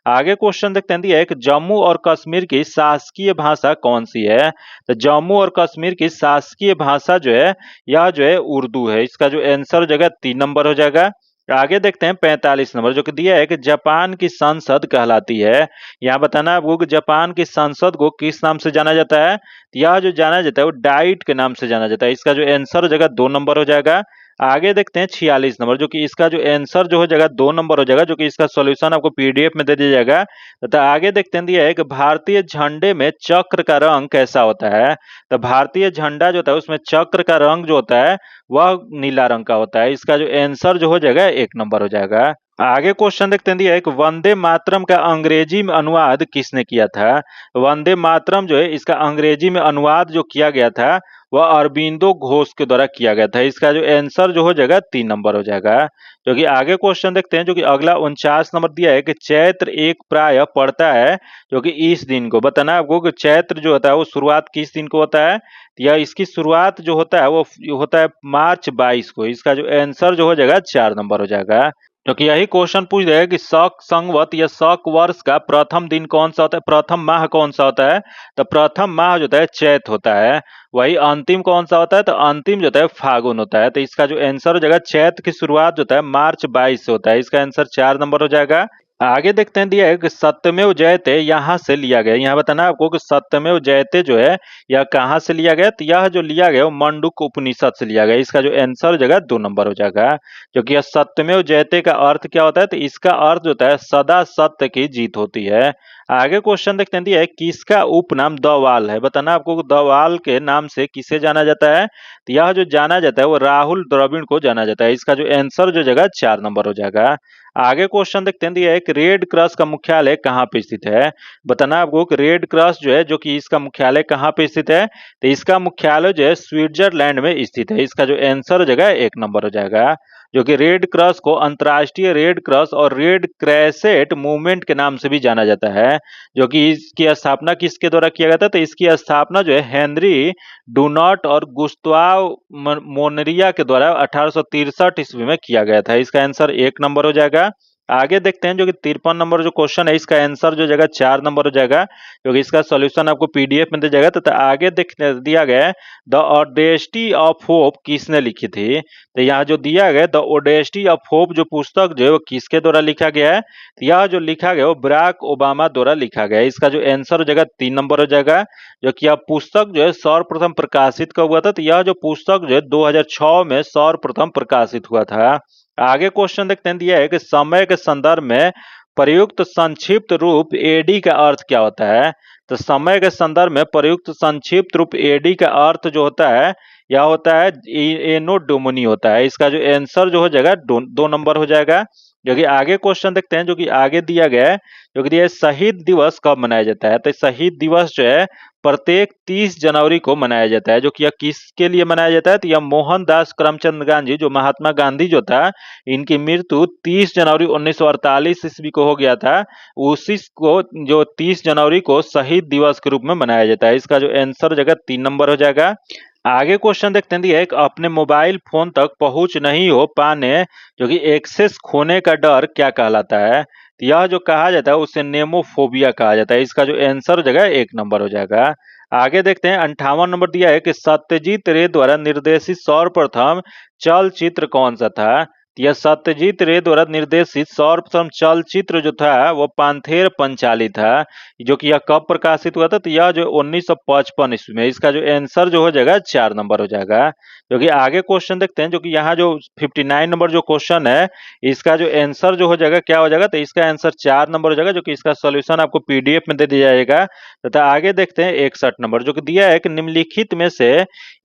आगे क्वेश्चन देखते हैं, दिया है कि जम्मू और कश्मीर की शासकीय भाषा कौन सी है। तो जम्मू और कश्मीर की शासकीय भाषा जो है यह जो है उर्दू है। इसका जो आंसर हो जाएगा 3 नंबर हो जाएगा। आगे देखते हैं 45 नंबर, जो कि दिया है कि जापान की संसद कहलाती है। यहाँ बताना है आपको कि जापान की संसद को किस नाम से जाना जाता है। यह जो जाना जाता है वो डाइट के नाम से जाना जाता है। इसका जो आंसर हो जाएगा 2 नंबर हो जाएगा। आगे देखते हैं 46 नंबर, जो कि इसका जो आंसर जो हो जाएगा 2 नंबर हो जाएगा। जो कि इसका सॉल्यूशन आपको पीडीएफ में दे दिया जाएगा। तो आगे देखते हैं, दिया है कि भारतीय झंडे में चक्र का रंग कैसा होता है। तो भारतीय झंडा जो होता है उसमें चक्र का रंग जो होता है वह नीला रंग का होता है। इसका जो आंसर जो हो जाएगा 1 नंबर हो जाएगा। आगे क्वेश्चन देखते हैं, दिया है कि वंदे मातरम का अंग्रेजी में अनुवाद किसने किया था। वंदे मातरम जो है इसका अंग्रेजी में अनुवाद जो किया गया था वह अरबिंदो घोष के द्वारा किया गया था। इसका जो आंसर जो हो जाएगा 3 नंबर हो जाएगा। जो कि आगे क्वेश्चन देखते हैं, जो कि अगला 49 नंबर दिया है कि चैत्र एक प्राय पड़ता है जो कि इस दिन को। बताना है आपको कि चैत्र जो होता है वो शुरुआत किस दिन को होता है। या इसकी शुरुआत जो होता है वो होता है मार्च 22 को। इसका जो आंसर जो हो जाएगा 4 नंबर हो जाएगा। क्योंकि यही क्वेश्चन पूछ रहे हैं कि शक संवत या शक वर्ष का प्रथम दिन कौन सा होता है, प्रथम माह कौन सा होता है। तो प्रथम माह जो होता है चैत होता है। वही अंतिम कौन सा होता है, तो अंतिम जो होता है फागुन होता है। तो इसका जो आंसर हो जाएगा चैत की शुरुआत जो होता है मार्च 22 से होता है। इसका आंसर 4 नंबर हो जाएगा। आगे देखते हैं, दिया है कि सत्यमेव जयते यहाँ से लिया गया। यहाँ बताना है आपको कि सत्यमेव जयते जो है यह कहाँ से लिया गया। तो यह जो लिया गया वो मंडूक उपनिषद से लिया गया। इसका जो आंसर हो जाएगा 2 नंबर हो जाएगा। क्योंकि यह सत्यमेव जयते का अर्थ क्या होता है, तो इसका अर्थ जो होता है सदा सत्य की जीत होती है। आगे क्वेश्चन देखते हैं, दिया है किसका उपनाम दवाल है। बताना आपको कि दवाल के नाम से किसे जाना जाता है। तो यह जो जाना जाता है वो राहुल द्रविड़ को जाना जाता है। इसका जो आंसर जो जगह 4 नंबर हो जाएगा। आगे क्वेश्चन देखते हैं, दिया है कि रेड क्रॉस का मुख्यालय कहाँ पे स्थित है। बताना आपको कि रेड क्रॉस जो है जो कि इसका मुख्यालय कहाँ पे स्थित है। तो इसका मुख्यालय जो है स्विट्जरलैंड में स्थित है। इसका जो आंसर हो जाएगा 1 नंबर हो जाएगा। जो कि रेड क्रॉस को अंतर्राष्ट्रीय रेड क्रॉस और रेड क्रेसेंट मूवमेंट के नाम से भी जाना जाता है। जो कि इसकी स्थापना किसके द्वारा किया गया था, तो इसकी स्थापना जो है हेनरी डुनॉट और गुस्ताव मोनरिया के द्वारा 1863 ईस्वी में किया गया था। इसका आंसर 1 नंबर हो जाएगा। आगे देखते हैं जो कि 53 नंबर जो क्वेश्चन है, इसका आंसर जो जगह 4 नंबर हो जाएगा, जो कि इसका सॉल्यूशन आपको पीडीएफ में दे जाएगा। तो आगे देख दिया गया है द ओडेस्टी ऑफ होप किसने लिखी थी। तो यहाँ जो दिया गया द ओडेस्टी ऑफ होप जो पुस्तक जो है वो किसके द्वारा लिखा गया है, तो यह जो लिखा गया वो बराक ओबामा द्वारा लिखा गया है। इसका जो आंसर हो जाएगा 3 नंबर हो जाएगा, जो कि यह पुस्तक जो है सर्वप्रथम प्रकाशित कब हुआ था, तो यह जो पुस्तक जो है 2006 में सर्वप्रथम प्रकाशित हुआ था। आगे क्वेश्चन देखते हैं, दिया है कि समय के संदर्भ में प्रयुक्त संक्षिप्त रूप एडी का अर्थ क्या होता है। तो समय के संदर्भ में प्रयुक्त संक्षिप्त रूप एडी का अर्थ जो होता है यह होता है एनोडोमनी होता है। इसका जो आंसर जो हो जाएगा 2 नंबर हो जाएगा। जो कि आगे क्वेश्चन देखते हैं, जो कि आगे दिया गया है, जो कि दिया है शहीद दिवस कब मनाया जाता है। तो शहीद दिवस जो है प्रत्येक 30 जनवरी को मनाया जाता है। जो कि यह किसके लिए मनाया जाता है, तो यह मोहनदास करमचंद गांधी जो महात्मा गांधी जो था, इनकी मृत्यु 30 जनवरी 1948 ईस्वी को हो गया था। उसी को जो 30 जनवरी को शहीद दिवस के रूप में मनाया जाता है। इसका जो आंसर जगह 3 नंबर हो जाएगा। आगे क्वेश्चन देखते हैं, दिया है कि अपने मोबाइल फोन तक पहुंच नहीं हो पाने जो कि एक्सेस खोने का डर क्या कहलाता है। तो यह जो कहा जाता है उसे नेमोफोबिया कहा जाता है। इसका जो आंसर हो जाएगा 1 नंबर हो जाएगा। आगे देखते हैं 58 नंबर दिया है कि सत्यजीत रे द्वारा निर्देशित सर्वप्रथम चलचित्र कौन सा था। तो यह सत्यजीत रे द्वारा निर्देशित सर्वप्रथम चलचित्र जो था वो पांथेर पंचाली था, जो कि यह कब प्रकाशित हुआ था, तो यह जो 1955 ईस्वी में। इसका जो आंसर जो हो जाएगा 4 नंबर हो जाएगा। जो कि आगे क्वेश्चन देखते हैं, जो कि यहाँ जो 59 नंबर जो क्वेश्चन है, इसका जो आंसर जो हो जाएगा क्या हो जाएगा, तो इसका आंसर 4 नंबर हो जाएगा, जो कि इसका सॉल्यूशन आपको पीडीएफ में दे दिया जाएगा। तथा आगे देखते हैं 61 नंबर, जो कि दिया है कि निम्नलिखित में से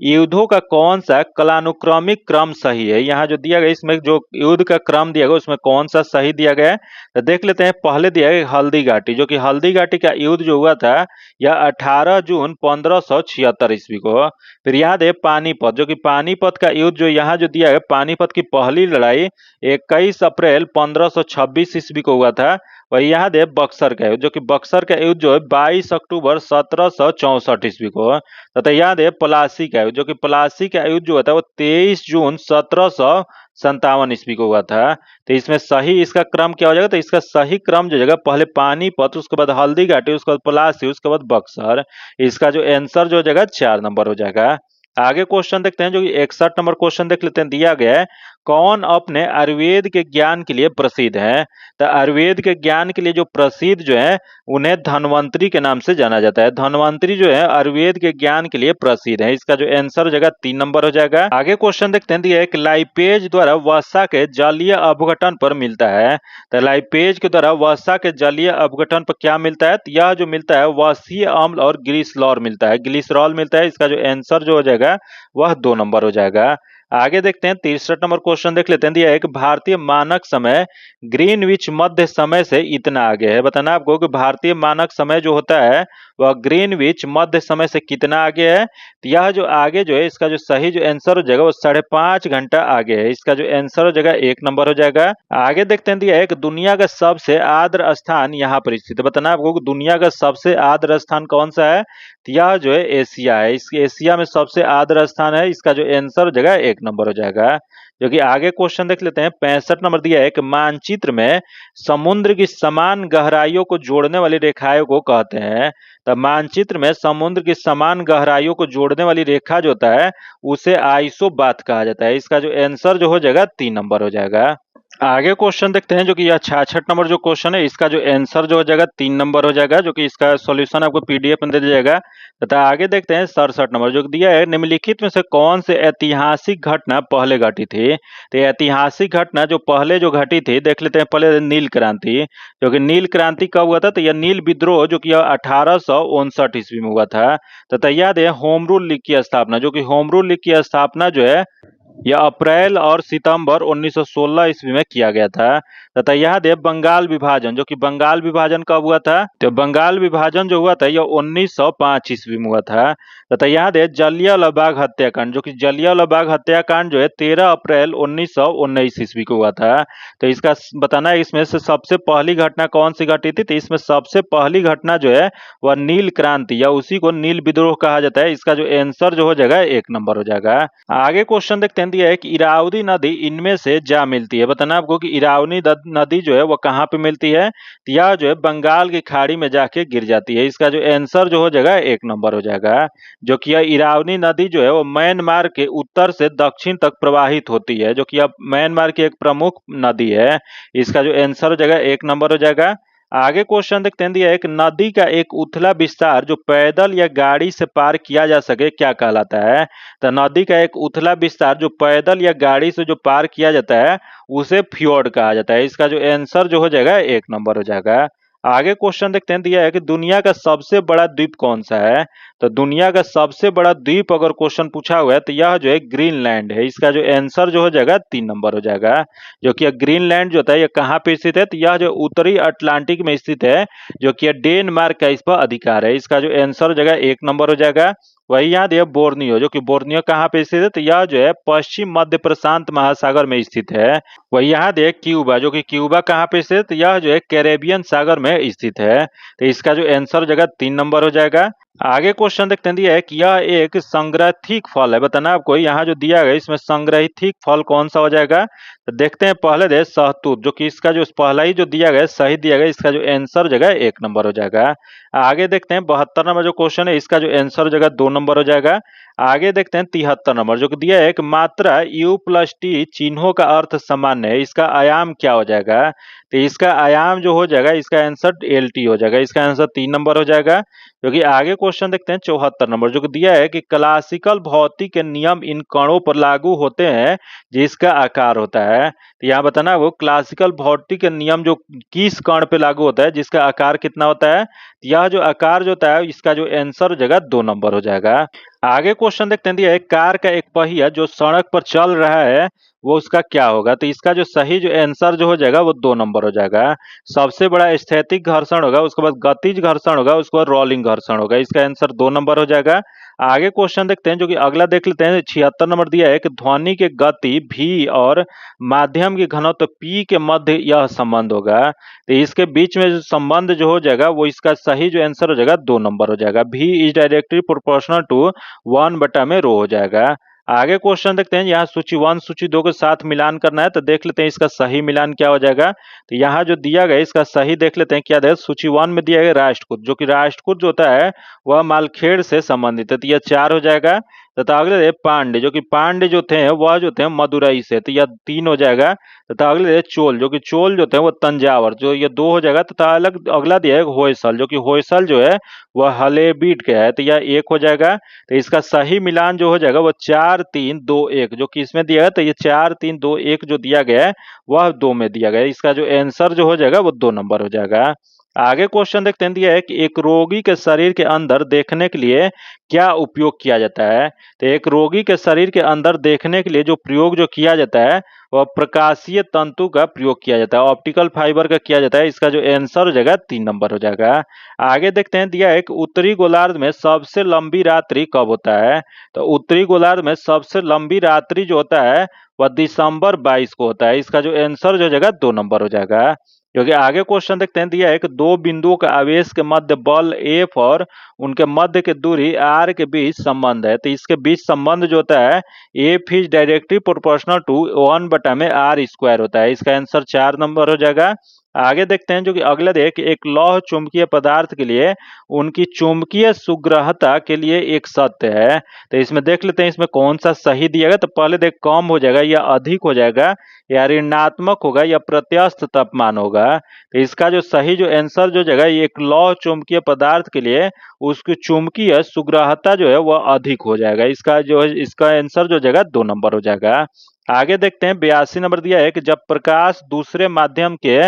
युद्धों का कौन सा कालानुक्रमिक क्रम सही है। यहाँ जो दिया गया इसमें जो युद्ध का क्रम दिया गया उसमें कौन सा सही दिया गया है, तो देख लेते हैं। पहले दिया है हल्दी घाटी, जो कि हल्दी घाटी का युद्ध जो हुआ था यह 18 जून 1576 ईस्वी को। फिर याद है पानीपत, जो कि पानीपत का युद्ध जो यहाँ जो दिया है, पानीपत की पहली लड़ाई 21 अप्रैल 1526 ईस्वी को हुआ था। वही याद है बक्सर का युद्ध, जो कि बक्सर का युद्ध जो है 22 अक्टूबर 1764 ईस्वी को। तथा याद है प्लासी का युद्ध, जो कि प्लासी का युद्ध जो होता है वो 23 जून 1757 ईस्वी को हुआ था। तो इसमें सही इसका क्रम क्या हो जाएगा, तो इसका सही क्रम जो जगह पहले पानीपत, उसके बाद हल्दी घाटी, उसके बाद प्लासी, उसके बाद बक्सर। इसका जो आंसर जो हो जाएगा 4 नंबर हो जाएगा। आगे क्वेश्चन देखते हैं, जो कि 61 नंबर क्वेश्चन देख लेते हैं। दिया गया है कौन अपने आयुर्वेद के ज्ञान के लिए प्रसिद्ध है। तो आयुर्वेद के ज्ञान के लिए जो प्रसिद्ध जो है उन्हें धन्वंतरी के नाम से जाना जाता है। धन्वंतरी जो है आयुर्वेद के ज्ञान के लिए प्रसिद्ध है। इसका जो आंसर हो जाएगा 3 नंबर हो जाएगा। आगे क्वेश्चन देखते हैं, दिया है कि लाइपेज द्वारा वसा के जलीय अपघटन पर मिलता है। तो लाइपेज के द्वारा वसा के जलीय अपघटन पर क्या मिलता है, तो यह जो मिलता है वसीय अम्ल और ग्लिसरॉल मिलता है, ग्लिसरॉल मिलता है। इसका जो आंसर जो हो जाएगा वह 2 नंबर हो जाएगा। आगे देखते हैं 63 नंबर क्वेश्चन देख लेते हैं। दिया है कि भारतीय मानक समय ग्रीनविच मध्य समय से इतना आगे है। बताना आपको कि भारतीय मानक समय जो होता है वह ग्रीनविच मध्य समय से कितना आगे है। तो यह जो आगे जो है इसका जो सही जो आंसर हो जाएगा वो 5.5 घंटा आगे है। इसका जो आंसर हो जाएगा 1 नंबर हो जाएगा। आगे देखते हैं, दिया है कि दुनिया का सबसे आर्द्र स्थान यहाँ पर स्थित है। बताना आपको कि दुनिया का सबसे आर्द्र स्थान कौन सा है, तो यह जो है एशिया है। इस एशिया में सबसे आर्द्र स्थान है। इसका जो आंसर हो जाएगा 1 नंबर हो जाएगा। जो कि आगे क्वेश्चन देख लेते हैं। 65 नंबर दिया है कि मानचित्र में समुद्र की समान गहराइयों को जोड़ने वाली रेखाओं को कहते हैं। तो मानचित्र में समुद्र की समान गहराइयों को जोड़ने वाली रेखा जो होता है उसे आइसोबाथ कहा जाता है। इसका जो आंसर जो हो जाएगा 3 नंबर हो जाएगा। आगे क्वेश्चन देखते हैं, जो कि यह 66 नंबर जो क्वेश्चन है इसका जो आंसर जो हो जाएगा 3 नंबर हो जाएगा, जो कि इसका सॉल्यूशन आपको पीडीएफ में दे दिया जाएगा। तथा आगे देखते हैं 67 नंबर जो दिया है, निम्नलिखित में से कौन से ऐतिहासिक घटना पहले घटी थी। तो ऐतिहासिक घटना जो पहले जो घटी थी देख लेते हैं। पहले नील क्रांति, जो कि नील क्रांति कब हुआ था, तो यह नील विद्रोह जो कि 1859 ईस्वी में हुआ था। तथा याद है होम रूल लीग की स्थापना, जो कि होम रूल लीग की स्थापना जो है यह अप्रैल और सितंबर 1916 ईस्वी में किया गया था। तथा याद है बंगाल विभाजन, जो कि बंगाल विभाजन कब हुआ था, तो बंगाल विभाजन जो हुआ था यह 1905 ईस्वी में हुआ था। तथा याद है जलियांवाला बाग हत्याकांड, जो कि जलियांवाला बाग हत्याकांड जो है 13 अप्रैल 1919 ईस्वी को हुआ था। तो इसका बताना है इसमें से सबसे पहली घटना कौन सी घटी थी, तो इसमें सबसे पहली घटना जो है वह नील क्रांति या उसी को नील विद्रोह कहा जाता है। इसका जो आंसर जो हो जाएगा 1 नंबर हो जाएगा। आगे क्वेश्चन देखते हैं, देखते हैं दिया है कि इरावदी नदी इनमें से जा मिलती है। बताना आपको कि इरावदी नदी जो है वो कहाँ पे मिलती है, तो यह जो है बंगाल की खाड़ी में जाके गिर जाती है। इसका जो आंसर जो हो जाएगा 1 नंबर हो जाएगा, जो कि यह इरावदी नदी जो है वो म्यांमार के उत्तर से दक्षिण तक प्रवाहित होती है, जो कि अब म्यांमार की एक प्रमुख नदी है। इसका जो आंसर हो जाएगा 1 नंबर हो जाएगा। आगे क्वेश्चन देखते हैं दिया है, एक नदी का एक उथला विस्तार जो पैदल या गाड़ी से पार किया जा सके क्या कहलाता है। तो नदी का एक उथला विस्तार जो पैदल या गाड़ी से जो पार किया जाता है उसे फ्योर्ड कहा जाता है। इसका जो आंसर जो हो जाएगा 1 नंबर हो जाएगा। आगे क्वेश्चन देखते हैं दिया है कि दुनिया का सबसे बड़ा द्वीप कौन सा है। तो दुनिया का सबसे बड़ा द्वीप अगर क्वेश्चन पूछा हुआ है तो यह जो है ग्रीनलैंड है। इसका जो आंसर जो हो जाएगा 3 नंबर हो जाएगा, जो कि ग्रीनलैंड जो होता है यह कहाँ पे स्थित है, तो यह जो उत्तरी अटलांटिक में स्थित है, जो कि डेनमार्क का इस पर अधिकार है। इसका जो आंसर हो जाएगा 1 नंबर हो जाएगा। वही यहाँ दिया बोर्नियो, जो कि बोर्नियो कहाँ पे स्थित है, तो यह जो है पश्चिम मध्य प्रशांत महासागर में स्थित है। वही यहाँ दिया क्यूबा, जो कि क्यूबा कहाँ पे स्थित है, तो यह जो है कैरेबियन सागर में स्थित है। तो इसका जो आंसर हो जाएगा 3 नंबर हो जाएगा। आगे क्वेश्चन देखते हैं दिया है कि यह एक संग्रहित फल है। बताना आपको यहाँ जो दिया गया इसमें संग्रहित फल कौन सा हो जाएगा। तो देखते हैं पहले दे शहतूत, जो कि इसका जो पहला ही जो दिया गया सही दिया गया, इसका जो आंसर हो जाएगा 1 नंबर हो जाएगा। आगे देखते हैं 72 नंबर जो क्वेश्चन है, इसका जो आंसर हो जाएगा 2 नंबर हो जाएगा। आगे देखते हैं 73 नंबर जो कि दिया है कि मात्रा U + T चिन्हों का अर्थ सामान्य है, इसका आयाम क्या हो जाएगा। तो इसका आयाम जो हो जाएगा इसका आंसर LT हो जाएगा। इसका आंसर 3 नंबर हो जाएगा। क्योंकि आगे क्वेश्चन देखते हैं 74 नंबर जो कि दिया है कि क्लासिकल भौतिक के नियम इन कणों पर लागू होते हैं जिसका आकार होता है। तो यहाँ बताना वो क्लासिकल भौतिक के नियम जो किस कण पे लागू होता है जिसका आकार कितना होता है। यह जो आकार जो होता है इसका जो आंसर हो जाएगा 2 नंबर हो जाएगा। आगे क्वेश्चन देखते हैं दिया है कार का एक पहिया जो सड़क पर चल रहा है वो उसका क्या होगा। तो इसका जो सही जो आंसर जो हो जाएगा वो 2 नंबर हो जाएगा। सबसे बड़ा स्थैतिक घर्षण होगा, उसके बाद गतिज घर्षण होगा, उसके बाद रोलिंग घर्षण होगा। इसका आंसर 2 नंबर हो जाएगा। आगे क्वेश्चन देखते हैं जो कि अगला देख लेते हैं। 76 नंबर दिया है कि ध्वनि के गति v और माध्यम की घनत्व p के मध्य यह संबंध होगा। तो इसके बीच में जो संबंध जो हो जाएगा वो इसका सही जो आंसर हो जाएगा 2 नंबर हो जाएगा। v is directly proportional to 1/ρ हो जाएगा। आगे क्वेश्चन देखते हैं, यहाँ सूची 1 सूची 2 के साथ मिलान करना है, तो देख लेते हैं इसका सही मिलान क्या हो जाएगा। तो यहाँ जो दिया गया इसका सही देख लेते हैं क्या है। सूची 1 में दिया गया राष्ट्रकूट, जो कि राष्ट्रकूट जो होता है वह मालखेड़ से संबंधित है, तो यह 4 हो जाएगा। तथा अगले पांडे, जो कि पांडे जो थे वह जो थे मदुरई से, तो यह 3 हो जाएगा। तथा अगले चोल, जो कि चोल जो थे वो तंजावर, जो ये 2 हो जाएगा। तथा अलग अगला दिया है होयसल, जो कि होयसल जो है वह हलेबीड का है, तो यह 1 हो जाएगा। तो इसका सही मिलान जो हो जाएगा वो 4 3 2 1, जो कि इसमें दिया गया, तो ये 4 3 2 1 जो दिया गया है वह 2 में दिया गया है। इसका जो आंसर जो हो जाएगा वो 2 नंबर हो जाएगा। आगे क्वेश्चन देखते हैं दिया है कि एक रोगी के शरीर के अंदर देखने के लिए क्या उपयोग किया जाता है। तो एक रोगी के शरीर के अंदर देखने के लिए जो प्रयोग जो किया जाता है वह प्रकाशीय तंतु का प्रयोग किया जाता है, ऑप्टिकल फाइबर का किया जाता है। इसका जो आंसर हो जाएगा 3 नंबर हो जाएगा। आगे देखते हैं दिया है कि उत्तरी गोलार्ध में सबसे लंबी रात्रि कब होता है। तो उत्तरी गोलार्ध में सबसे लंबी रात्रि जो होता है वह दिसंबर 22 को होता है। इसका जो आंसर जो हो जाएगा 2 नंबर हो जाएगा। क्योंकि आगे क्वेश्चन देखते हैं दिया है कि 2 बिंदुओं का आवेश के मध्य बल F और उनके मध्य की दूरी r के बीच संबंध है। तो इसके बीच संबंध जो होता है F is directly proportional to 1/r² होता है। इसका आंसर 4 नंबर हो जाएगा। आगे देखते हैं जो कि अगला देख, एक लौह चुंबकीय पदार्थ के लिए उनकी चुंबकीय सुग्रहता के लिए एक सत्य है। तो इसमें देख लेते हैं इसमें कौन सा सही दिया गया। तो पहले देख कम हो जाएगा या अधिक हो जाएगा या ऋणात्मक होगा या प्रत्यस्थ तापमान होगा। तो इसका जो सही जो आंसर जो जगह ये एक लौह चुंबकीय पदार्थ के लिए उसकी चुंबकीय सुग्रहता जो है वह अधिक हो जाएगा। इसका जो इसका आंसर जो जगह 2 नंबर हो जाएगा। आगे देखते हैं 82 नंबर दिया है कि जब प्रकाश दूसरे माध्यम के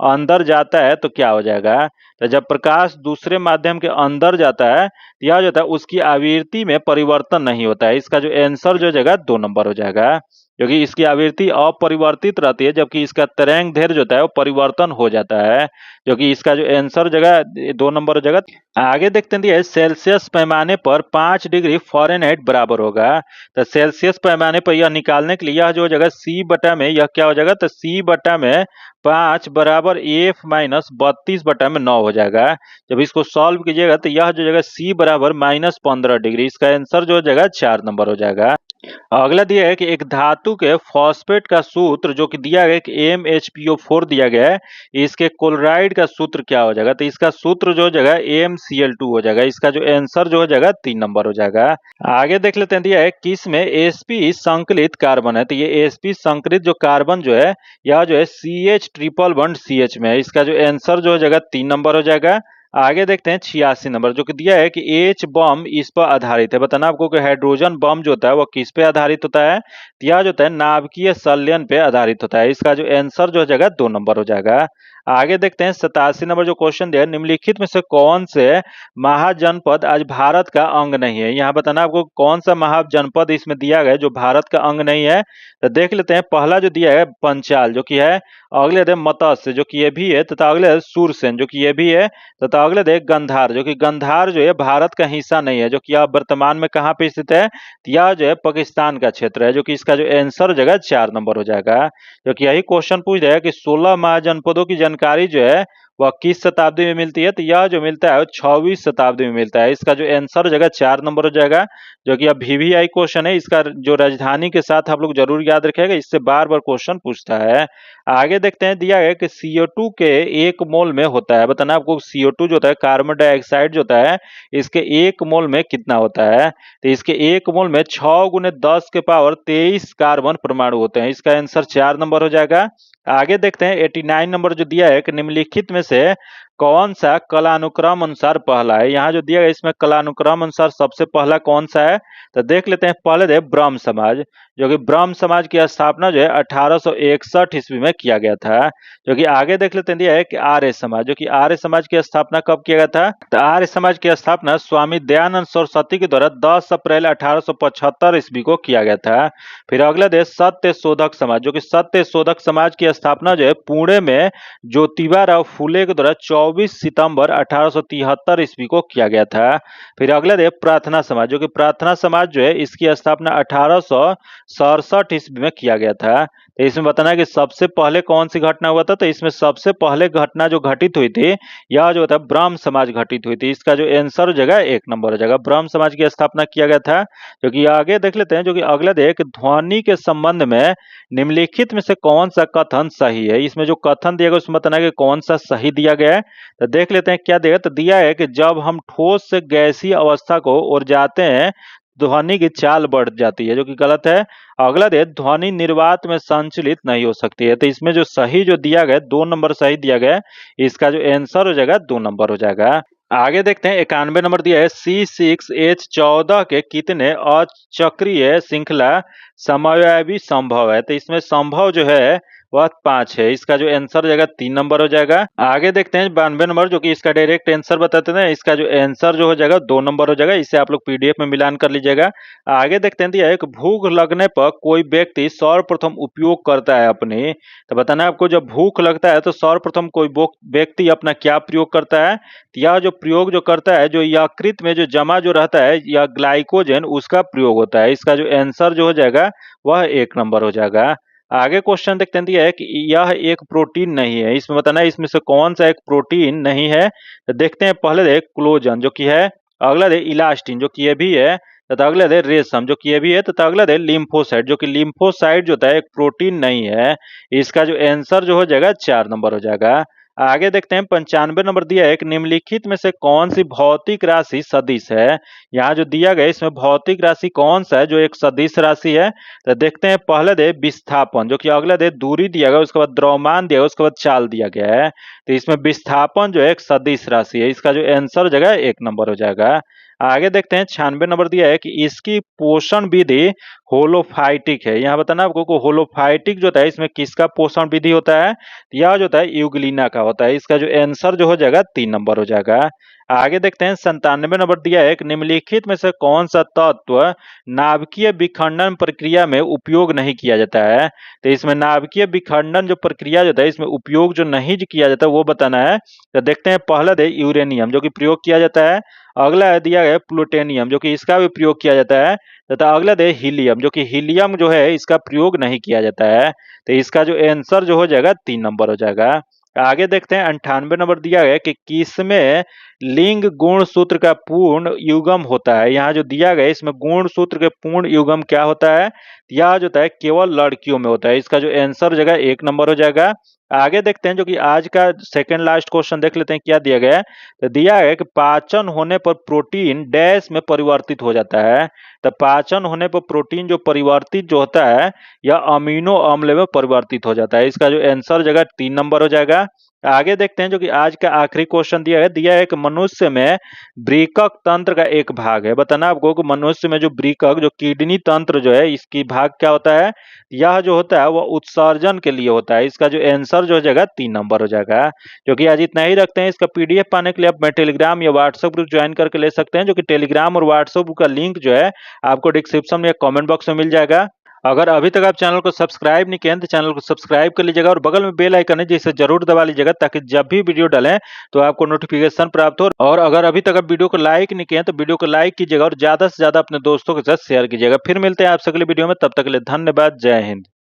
अंदर जाता है तो क्या हो जाएगा। तो जब प्रकाश दूसरे माध्यम के अंदर जाता है यह जो होता है उसकी आवृत्ति में परिवर्तन नहीं होता है। इसका जो आंसर जो जगह 2 नंबर हो जाएगा, क्योंकि इसकी आवृत्ति अपरिवर्तित रहती है जबकि इसका तरंग दैर्घ्य जो होता है वो परिवर्तन हो जाता है, जो कि इसका जो आंसर जगह 2 नंबर हो जाएगा। आगे देखते हैं सेल्सियस पैमाने पर 5 डिग्री फ़ारेनहाइट बराबर होगा। तो सेल्सियस पैमाने पर यह निकालने के लिए यह जो जगह C बटा में यह क्या हो जाएगा, तो C बटा में 5 बराबर एफ माइनस 32/9 हो जाएगा। जब इसको सॉल्व कीजिएगा तो यह जो जाएगा सी बराबर -15 डिग्री, इसका आंसर जो हो जाएगा 4 नंबर हो जाएगा। अगला दिया है कि एक धातु के फॉस्फेट का सूत्र जो कि दिया गया है कि MHPO4 दिया गया है, इसके क्लोराइड का सूत्र क्या हो जाएगा? तो इसका सूत्र जो हो जाएगा MCl2 हो जाएगा। इसका जो आंसर जो हो जाएगा 3 नंबर हो जाएगा। आगे देख लेते हैं, दिया है कि इसमें sp संकलित कार्बन है, तो ये sp संकलित जो कार्बन जो है यह जो है CH ट्रिपल बॉन्ड CH में है। इसका जो आंसर जो हो जाएगा 3 नंबर हो जाएगा। आगे देखते हैं 86 नंबर, जो कि दिया है कि एच बम इस पर आधारित है। बताना आपको कि हाइड्रोजन बम जो होता है वो किस पे आधारित होता है? तो यह जो होता है नाभिकीय संलयन पे आधारित होता है। इसका जो आंसर जो हो जाएगा 2 नंबर हो जाएगा। आगे देखते हैं 87 नंबर जो क्वेश्चन दिया है, निम्नलिखित में से कौन से महाजनपद आज भारत का अंग नहीं है? यहाँ बताना आपको कौन सा महाजनपद इसमें दिया गया है जो भारत का अंग नहीं है। तो देख लेते हैं, पहला जो दिया है पंचाल जो कि है, अगले दे मत्स्य जो कि ये भी है, तथा अगले सूरसेन जो कि ये भी है, तथा अगले देख गंधार जो कि गंधार जो है भारत का हिस्सा नहीं है, जो कि अब वर्तमान में कहाँ पे स्थित है? यह जो है पाकिस्तान का क्षेत्र है, जो कि इसका जो आंसर हो जाएगा 4 नंबर हो जाएगा। जो कि यही क्वेश्चन पूछ रहा है कि 16 महाजनपदों की जानकारी जो है वह किस शताब्दी में मिलती है? तो यह जो मिलता है 26वीं शताब्दी में मिलता है। इसका जो आंसर हो जाएगा 4 नंबर हो जाएगा। जो कि अब VVI क्वेश्चन है, इसका जो राजधानी के साथ आप लोग जरूर याद रखिएगा, इससे बार बार क्वेश्चन पूछता है। आगे देखते हैं, दिया है कि CO2 के 1 मोल में होता है। बताना आपको CO2 जो होता है कार्बन डाइऑक्साइड जो होता है, इसके 1 मोल में कितना होता है? तो इसके 1 मोल में 6 गुने 10 के पावर 23 कार्बन परमाणु होते हैं। इसका आंसर 4 नंबर हो जाएगा। आगे देखते हैं 89 नंबर जो दिया है कि निम्नलिखित में से कौन सा कलानुक्रम अनुसार पहला है? यहाँ जो दिया है इसमें कलानुक्रम अनुसार सबसे पहला कौन सा है? तो देख लेते हैं, पहले दे ब्रह्म समाज, जो कि ब्रह्म समाज की स्थापना जो है 1861 ईस्वी में किया गया था। जो कि आगे देख लेते हैं, दिया है कि आर्य समाज, जो कि आर्य समाज की स्थापना कब किया गया था? तो आर्य समाज की स्थापना स्वामी दयानंद सरस्वती के द्वारा 10 अप्रैल 1875 ईस्वी को किया गया था। फिर अगला देश सत्य शोधक समाज, जो कि सत्य शोधक समाज की स्थापना जो है पुणे में ज्योतिबा राव फूले के द्वारा 24 सितंबर 1873 ईस्वी को किया गया था। फिर अगला देश प्रार्थना समाज, जो कि प्रार्थना समाज जो है इसकी स्थापना 1867 ईस्वी में किया गया था। तो इसमें बताना है कि सबसे पहले कौन सी घटना हुआ था? तो इसमें सबसे पहले घटना जो घटित हुई थी यह जो था ब्रह्म समाज घटित हुई थी। इसका जो आंसर हो जाएगा 1 नंबर हो जाएगा। ब्रह्म समाज की स्थापना किया गया था। जो कि आगे देख लेते हैं, जो कि अगला देख ध्वनि के संबंध में निम्नलिखित में से कौन सा कथन सही है? इसमें जो कथन दिया गया उसमें बताना है कि कौन सा सही दिया गया है। तो देख लेते हैं क्या दिया। तो दिया है कि जब हम ठोस से गैसीय अवस्था को ओर जाते हैं ध्वनि की चाल बढ़ जाती है, जो कि गलत है। अगला दे ध्वनि निर्वात में संचलित नहीं हो सकती है। तो इसमें जो सही जो दिया गया 2 नंबर सही दिया गया, इसका जो आंसर हो जाएगा 2 नंबर हो जाएगा। आगे देखते हैं 91 नंबर दिया है, C6H14 के कितने अचक्रीय श्रृंखला समवायवी संभव है? तो इसमें संभव जो है वह 5 है। इसका जो आंसर हो जाएगा 3 नंबर हो जाएगा। आगे देखते हैं 92 नंबर, जो कि इसका डायरेक्ट आंसर बताते हैं। इसका जो आंसर जो हो जाएगा 2 नंबर हो जाएगा। इसे आप लोग PDF में मिलान कर लीजिएगा। आगे देखते हैं, दिया है कि भूख लगने पर कोई व्यक्ति सर्वप्रथम उपयोग करता है अपनी, तो बताना आपको जब भूख लगता है तो सर्वप्रथम कोई व्यक्ति अपना क्या प्रयोग करता है? तो यह जो प्रयोग जो करता है, जो यकृत में जो जमा जो रहता है या ग्लाइकोजन, उसका प्रयोग होता है। इसका जो आंसर जो हो जाएगा वह 1 नंबर हो जाएगा। आगे क्वेश्चन देखते हैं, दिया है कि यह एक प्रोटीन नहीं है। इसमें बताना है इसमें से कौन सा एक प्रोटीन नहीं है। तो देखते हैं, पहले देख कोलेजन जो कि है, अगला दे इलास्टिन जो कि ये भी है, तथा अगला दे रेशम जो कि ये भी है, तथा अगला दे लिम्फोसाइट जो कि लिम्फोसाइट जो होता है एक प्रोटीन नहीं है। इसका जो आंसर जो हो जाएगा 4 नंबर हो जाएगा। आगे देखते हैं 95 नंबर दिया है कि निम्नलिखित में से कौन सी भौतिक राशि सदिश है? यहाँ जो दिया गया इसमें भौतिक राशि कौन सा है जो एक सदिश राशि है? तो देखते हैं, पहले दे विस्थापन जो कि अगला दे दूरी दिया गया, उसके बाद द्रव्यमान दिया गया, उसके बाद चाल दिया गया है। तो इसमें विस्थापन जो है एक सदिश राशि है। इसका जो आंसर हो जाएगा 1 नंबर हो जाएगा। आगे देखते हैं 96 नंबर दिया है कि इसकी पोषण विधि होलोफाइटिक है। यहाँ बताना आपको को होलोफाइटिक जो होता है इसमें किसका पोषण विधि होता है? यह जो होता है यूग्लिना का होता है। इसका जो आंसर जो हो जाएगा 3 नंबर हो जाएगा। आगे देखते हैं 97 नंबर दिया है कि निम्नलिखित में से कौन सा तत्व नाभिकीय विखंडन प्रक्रिया में उपयोग नहीं किया जाता है? तो इसमें नाभिकीय विखंडन जो प्रक्रिया जो है इसमें उपयोग जो नहीं किया जाता वो बताना है। तो देखते हैं, पहला दे यूरेनियम जो कि प्रयोग किया जाता है, अगला है दिया गया प्लूटोनियम जो कि इसका भी प्रयोग किया जाता है, तथा अगला दे हीलियम, जो कि हीलियम जो है इसका प्रयोग नहीं किया जाता है। तो इसका जो आंसर जो हो जाएगा 3 नंबर हो जाएगा। आगे देखते हैं 98 नंबर दिया गया कि किसमें लिंग गुण सूत्र का पूर्ण युग्म होता है। यहाँ जो दिया गया है इसमें गुण सूत्र के पूर्ण युग्म क्या होता है, यह जो होता है केवल लड़कियों में होता है। इसका जो आंसर हो जाएगा 1 नंबर हो जाएगा। आगे देखते हैं जो कि आज का सेकंड लास्ट क्वेश्चन देख लेते हैं क्या दिया गया है। तो दिया है कि पाचन होने पर प्रोटीन डैश में परिवर्तित हो जाता है। तो पाचन होने पर प्रोटीन जो परिवर्तित जो होता है या अमीनो अम्ल में परिवर्तित हो जाता है। इसका जो आंसर जगह 3 नंबर हो जाएगा। आगे देखते हैं जो कि आज का आखिरी क्वेश्चन दिया है कि मनुष्य में वृकक तंत्र का एक भाग है। बताना आपको कि मनुष्य में जो वृकक जो किडनी तंत्र जो है इसकी भाग क्या होता है, यह जो होता है वह उत्सर्जन के लिए होता है। इसका जो आंसर जो हो जाएगा 3 नंबर हो जाएगा। जो कि आज इतना ही रखते हैं। इसका पीडीएफ पाने के लिए आप मैं टेलीग्राम या व्हाट्सएप ग्रुप ज्वाइन करके ले सकते हैं, जो कि टेलीग्राम और व्हाट्सएप ग्रुप का लिंक जो है आपको डिस्क्रिप्शन में या कमेंट बॉक्स में मिल जाएगा। अगर अभी तक आप चैनल को सब्सक्राइब नहीं किए हैं तो चैनल को सब्सक्राइब कर लीजिएगा और बगल में बेल आइकन है जिसे जरूर दबा लीजिएगा, ताकि जब भी वीडियो डालें तो आपको नोटिफिकेशन प्राप्त हो। और अगर अभी तक आप वीडियो को लाइक नहीं किए हैं तो वीडियो को लाइक कीजिएगा और ज्यादा से ज्यादा अपने दोस्तों के साथ शेयर कीजिएगा। फिर मिलते हैं आपसे अगले वीडियो में, तब तक के लिए धन्यवाद। जय हिंद।